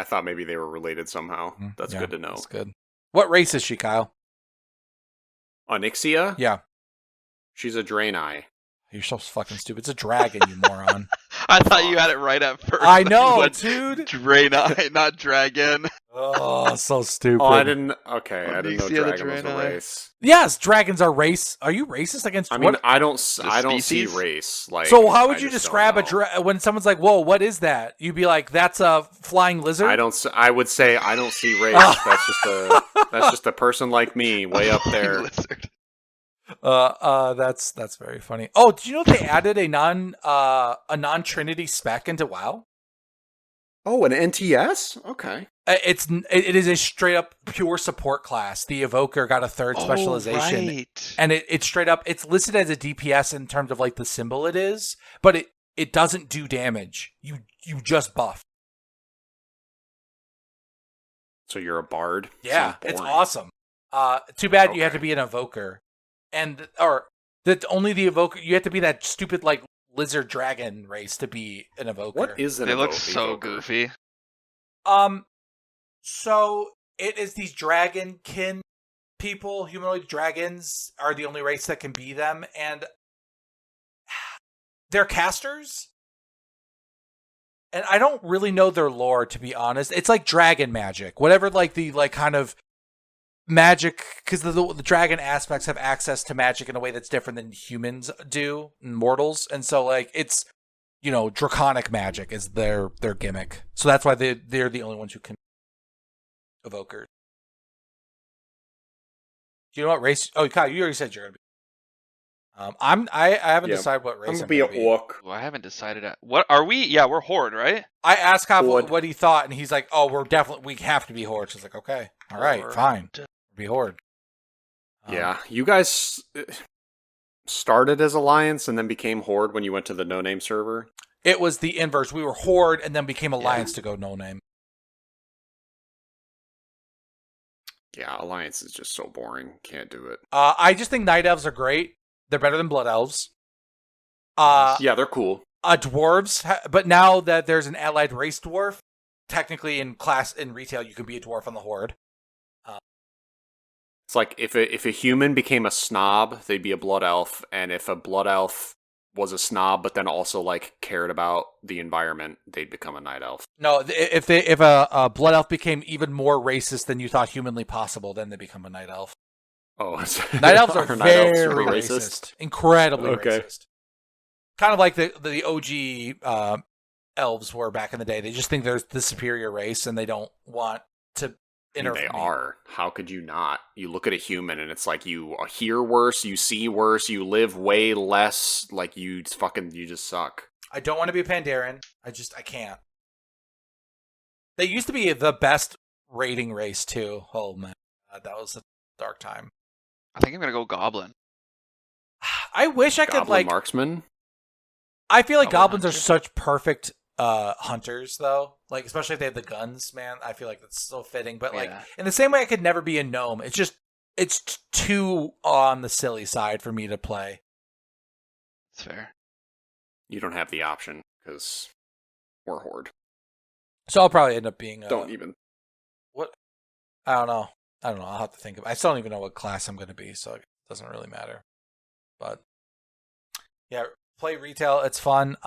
they were related somehow. That's good to know. That's good. What race is she, Kyle? Onyxia? Yeah. She's a Draenei. You're so fucking stupid. It's a dragon, you moron. I thought you had it right at first. I know, dude. Draenei, not dragon. Oh, so stupid. Oh, I didn't know dragon was a race. Yes, dragons are race. Are you racist against? I mean, I don't see race. Like, so how would you describe when someone's like, "Whoa, what is that?" You'd be like, "That's a flying lizard." I would say I don't see race. That's just a person like me, way up there. Lizard. That's very funny. Oh, did you know they added a non-Trinity spec into WoW? Oh, an NTS? Okay. It is a straight up pure support class. The Evoker got a third specialization, right. And it's straight up. It's listed as a DPS in terms of like the symbol it is, but it doesn't do damage. You just buff. So you're a bard? Yeah, it's awesome. Too bad you have to be an Evoker. Only the Evoker, you have to be that stupid like lizard dragon race to be an Evoker. What is an They Evoker? look so goofy. So it is these dragonkin people. Humanoid dragons are the only race that can be them, and they're casters. And I don't really know their lore, to be honest. It's like dragon magic, whatever. Like the kind of magic, because the dragon aspects have access to magic in a way that's different than humans do, mortals, and so like it's draconic magic is their gimmick. So that's why they're the only ones who can evokers. Do you know what race? Oh, Kyle, you already said you're gonna be. I haven't decided what race I'm gonna be an orc. Well, I haven't decided. What are we? Yeah, we're horde, right? I asked Kyle Horde. what he thought, and he's like, "Oh, we have to be horde." So I was like, "Okay, all right, Horde. fine, be horde." Yeah, you guys started as Alliance and then became Horde when you went to the No Name server. It was the inverse. We were horde, and then became alliance to go no name. Yeah, Alliance is just so boring. Can't do it. I just think night elves are great. They're better than blood elves. Yeah, they're cool. Dwarves, but now that there's an allied race dwarf, technically in retail, you can be a dwarf on the horde. It's like if a human became a snob, they'd be a blood elf, and if a blood elf was a snob but then also like cared about the environment, they'd become a night elf. No, if a blood elf became even more racist than you thought humanly possible, then they become a night elf. Oh, Night elves are very really racist. Incredibly Okay. racist. Kind of like the OG elves were back in the day. They just think they're the superior race and they don't want to interfere. They are. How could you not? You look at a human and it's like you hear worse, you see worse, you live way less, like you just suck. I don't want to be a Pandaren. I can't. They used to be the best raiding race too. Oh man, that was a dark time. I think I'm gonna go goblin. I wish I could Goblin marksman? I feel like Goblin goblins are hunter. such perfect hunters though. Like especially if they have the guns, man. I feel like that's so fitting. But like Yeah. in the same way I could never be a gnome. It's too on the silly side for me to play. It's fair. You don't have the option, because we're Horde. So I'll probably end up being Don't even. what I don't know. I'll have to think of I still don't even know what class I'm gonna be, so it doesn't really matter. But yeah, play retail, it's fun.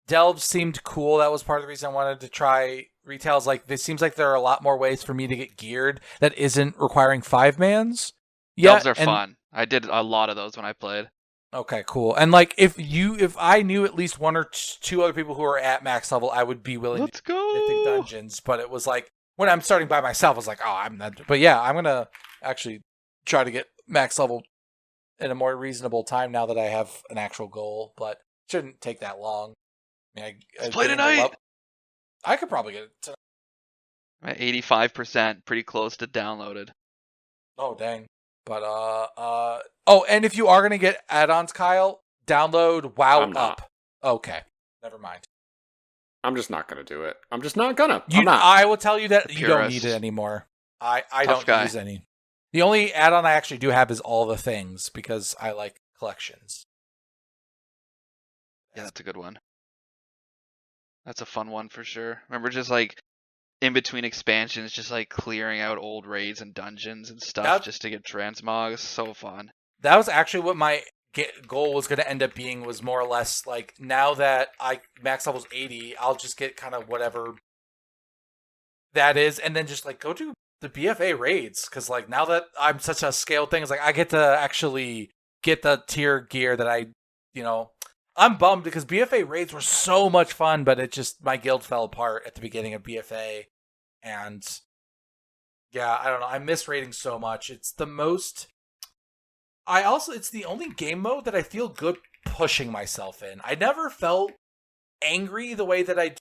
Delves seemed cool. That was part of the reason I wanted to try retails. Like, it seems like there are a lot more ways for me to get geared that isn't requiring 5-mans. Delves are fun. I did a lot of those when I played. Okay, cool. And like, if I knew at least one or two other people who are at max level, I would be willing Let's to mythic go. dungeons. But it was like when I'm starting by myself, I was like, oh, I'm not. But yeah, I'm gonna actually try to get max level in a more reasonable time now that I have an actual goal. But it shouldn't take that long. I mean, Let's play tonight. I could probably get it tonight. I'm at 85%, pretty close to downloaded. Oh dang! But oh, and if you are gonna get add-ons, Kyle, download WoW I'm not. Up. Okay, never mind. I'm just not gonna do it. I'm just not gonna. You, I'm not. I will tell you that The you don't purist. need it anymore. I Tough don't guy. use any. The only add-on I actually do have is all the things because I like collections. Yeah, that's a good one. That's a fun one for sure. Remember just like in between expansions, just like clearing out old raids and dungeons and stuff That- just to get transmog. It's so fun. That was actually what my goal was going to end up being, was more or less like, now that I max level's 80, I'll just get kind of whatever that is, and then just like go to the BFA raids, because like now that I'm such a scaled thing, it's like I get to actually get the tier gear that I'm bummed because BFA raids were so much fun, but it just, my guild fell apart at the beginning of BFA, and yeah, I don't know, I miss raiding so much. It's the most. It's the only game mode that I feel good pushing myself in. I never felt angry the way that I do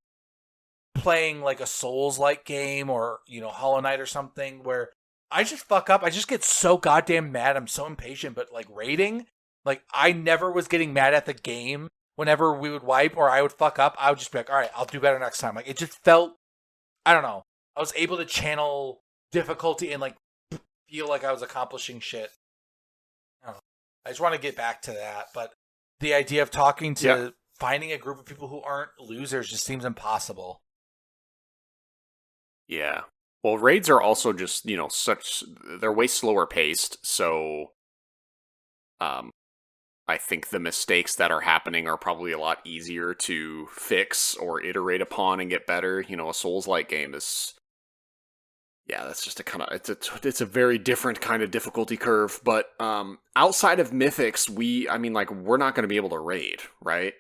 playing like a Souls-like game or, Hollow Knight or something, where I just fuck up. I just get so goddamn mad. I'm so impatient. But like raiding, like I never was getting mad at the game whenever we would wipe or I would fuck up. I would just be like, all right, I'll do better next time. Like it just felt, I don't know. I was able to channel difficulty and like feel like I was accomplishing shit. I just want to get back to that, but the idea of talking to finding a group of people who aren't losers just seems impossible. Yeah. Well, raids are also just, they're way slower paced, so I think the mistakes that are happening are probably a lot easier to fix or iterate upon and get better. You know, a Souls-like game is, yeah, that's just a kind of, it's a very different kind of difficulty curve. But outside of Mythics, we're not going to be able to raid, right?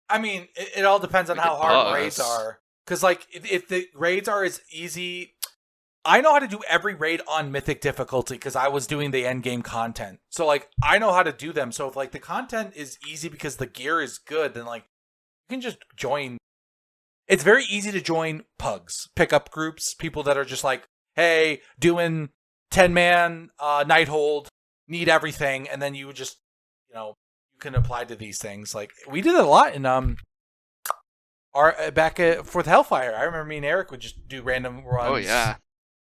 I mean, it all depends on We how could hard pause. raids are. Because, like, if the raids are as easy... I know how to do every raid on Mythic difficulty because I was doing the end game content. So, like, I know how to do them. So, if, like, the content is easy because the gear is good, then, like, you can just join. It's very easy to join pugs, pickup groups, people that are just like, hey, doing 10-man night hold, need everything, and then you would just, you know, you can apply to these things. Like, we did it a lot in back for the Hellfire. I remember me and Eric would just do random runs. Oh yeah.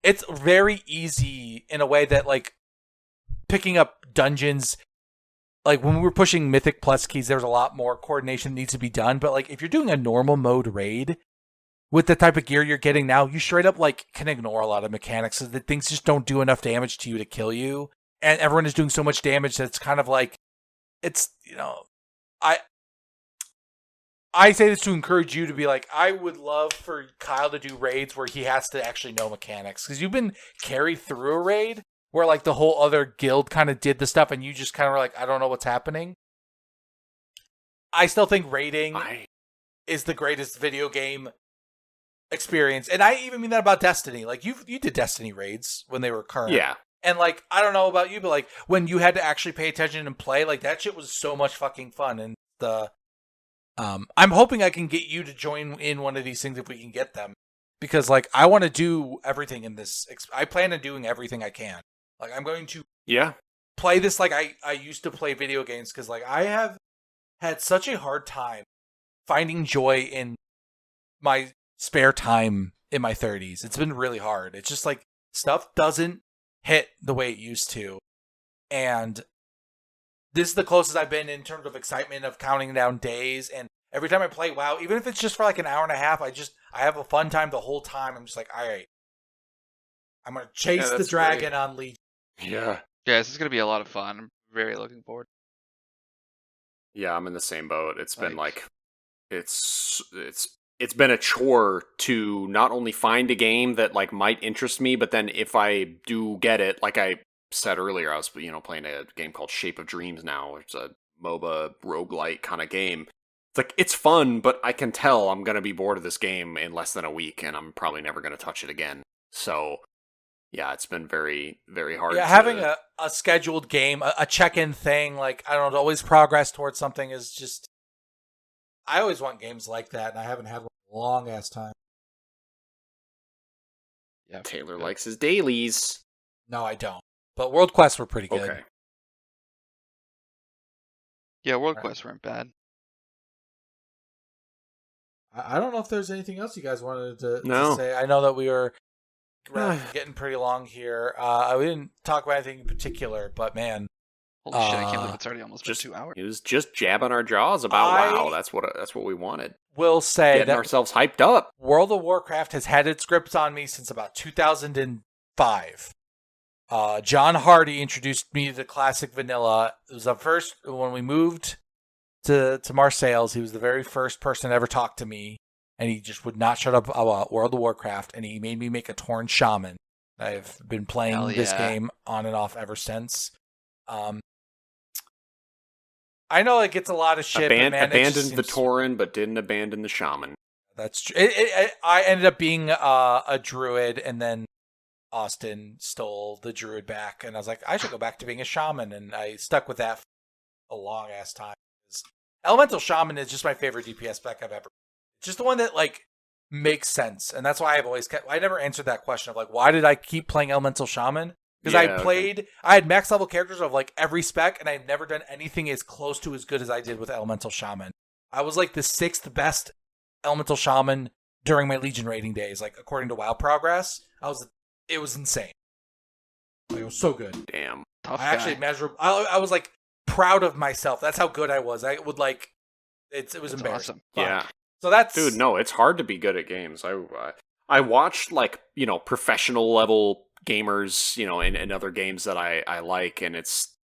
It's very easy in a way that, like, picking up dungeons, like, when we were pushing Mythic Plus keys, there's a lot more coordination that needs to be done. But, like, if you're doing a normal mode raid with the type of gear you're getting now, you straight up, like, can ignore a lot of mechanics so that things just don't do enough damage to you to kill you. And everyone is doing so much damage that it's kind of like, it's, you know, I say this to encourage you to be like, I would love for Kyle to do raids where he has to actually know mechanics. Because you've been carried through a raid where, like, the whole other guild kind of did the stuff and you just kind of were like, I don't know what's happening. I still think raiding is the greatest video game experience. And I even mean that about Destiny. Like, you did Destiny raids when they were current. Yeah. And, like, I don't know about you, but, like, when you had to actually pay attention and play, like, that shit was so much fucking fun. And I'm hoping I can get you to join in one of these things if we can get them. Because, like, I want to do everything in this. I plan on doing everything I can. Like, I'm going to play this like I used to play video games. Because, like, I have had such a hard time finding joy in my spare time in my 30s. It's been really hard. It's just, like, stuff doesn't hit the way it used to. And this is the closest I've been in terms of excitement of counting down days. And every time I play WoW, even if it's just for like an hour and a half, I have a fun time the whole time. I'm just like, all right, I'm going to chase the dragon on Legion. Yeah. Yeah, this is gonna be a lot of fun. I'm very looking forward. Yeah, I'm in the same boat. It's been like it's been a chore to not only find a game that, like, might interest me, but then if I do get it, like I said earlier, I was, you know, playing a game called Shape of Dreams now. It's a MOBA roguelite kind of game. It's like, it's fun, but I can tell I'm going to be bored of this game in less than a week, and I'm probably never going to touch it again. So, yeah, it's been very, very hard. Yeah, having a scheduled game, a check-in thing, like, I don't know, always progress towards something is just... I always want games like that, and I haven't had one in a long-ass time. Yeah, Taylor likes his dailies. No, I don't. But World Quests were pretty good. Okay. Yeah, World Quests weren't bad. I don't know if there's anything else you guys wanted to No. say. I know that we were getting pretty long here. We didn't talk about anything in particular, but man. Holy shit, I can't believe it's already almost been 2 hours. It was just jabbing our jaws about WoW. That's what we wanted. Will say Getting that ourselves hyped up. World of Warcraft has had its grips on me since about 2005. John Hardy introduced me to the classic vanilla. It was the first, when we moved to Marseilles, he was the very first person to ever talk to me, and he just would not shut up about World of Warcraft, and he made me make a Tauren Shaman. I've been playing this game on and off ever since. I know it gets a lot of shit. Abandoned the Tauren, but didn't abandon the Shaman. That's true. I ended up being a druid, and then Austin stole the druid back, and I was like, I should go back to being a shaman, and I stuck with that for a long ass time. Elemental Shaman is just my favorite DPS spec I've ever. It's just the one that, like, makes sense, and that's why I've always I never answered that question of, like, why did I keep playing Elemental Shaman? Because I had max level characters of, like, every spec, and I've never done anything as close to as good as I did with Elemental Shaman. I was like the 6th best Elemental Shaman during my Legion raiding days, like, according to WoW Progress. It was insane. Like, it was so good. Damn. Tough I guy. actually measured. I was, like, proud of myself. That's how good I was. I would, like, it was embarrassing. Awesome. Yeah. So that's... Dude, no, it's hard to be good at games. I watched, like, you know, professional level gamers, you know, in other games that I like, and it's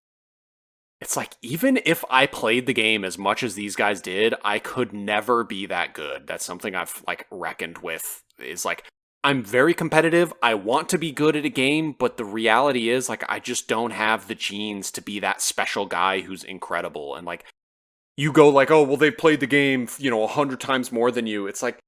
it's like, even if I played the game as much as these guys did, I could never be that good. That's something I've like reckoned with, is like, I'm very competitive. I want to be good at a game, but the reality is like, I just don't have the genes to be that special guy who's incredible. And like, you go like, oh, well, they've played the game, 100 times more than you. It's like,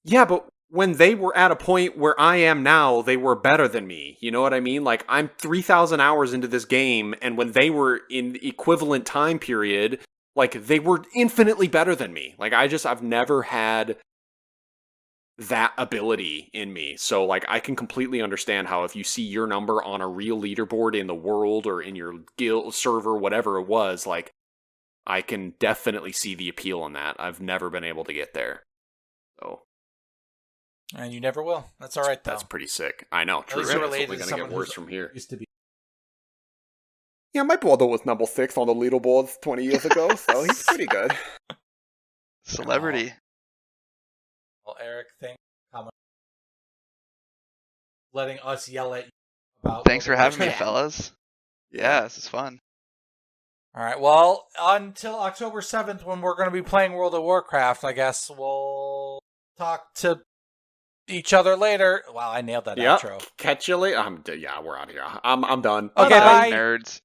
yeah, but when they were at a point where I am now, they were better than me. You know what I mean? Like, I'm 3,000 hours into this game, and when they were in the equivalent time period, like, they were infinitely better than me. Like, I've never had that ability in me. So, like, I can completely understand how if you see your number on a real leaderboard in the world or in your guild server, whatever it was, like, I can definitely see the appeal in that. I've never been able to get there. So... And you never will. That's all right, though. That's pretty sick. I know. True. It's It's related only to going to someone get worse who's from here. used to be. Yeah, my brother was number 6 on the leaderboards 20 years ago, so he's pretty good. Celebrity. Well, Eric, thanks for coming. Letting us yell at you about. Thanks for having me, Warcraft. fellas. Yeah, this is fun. All right. Well, until October 7th, when we're going to be playing World of Warcraft, I guess we'll talk to each other later. Wow, I nailed that Yep. outro. Catch you later. Yeah, we're out of here. I'm done. Okay, Bye, bye. nerds.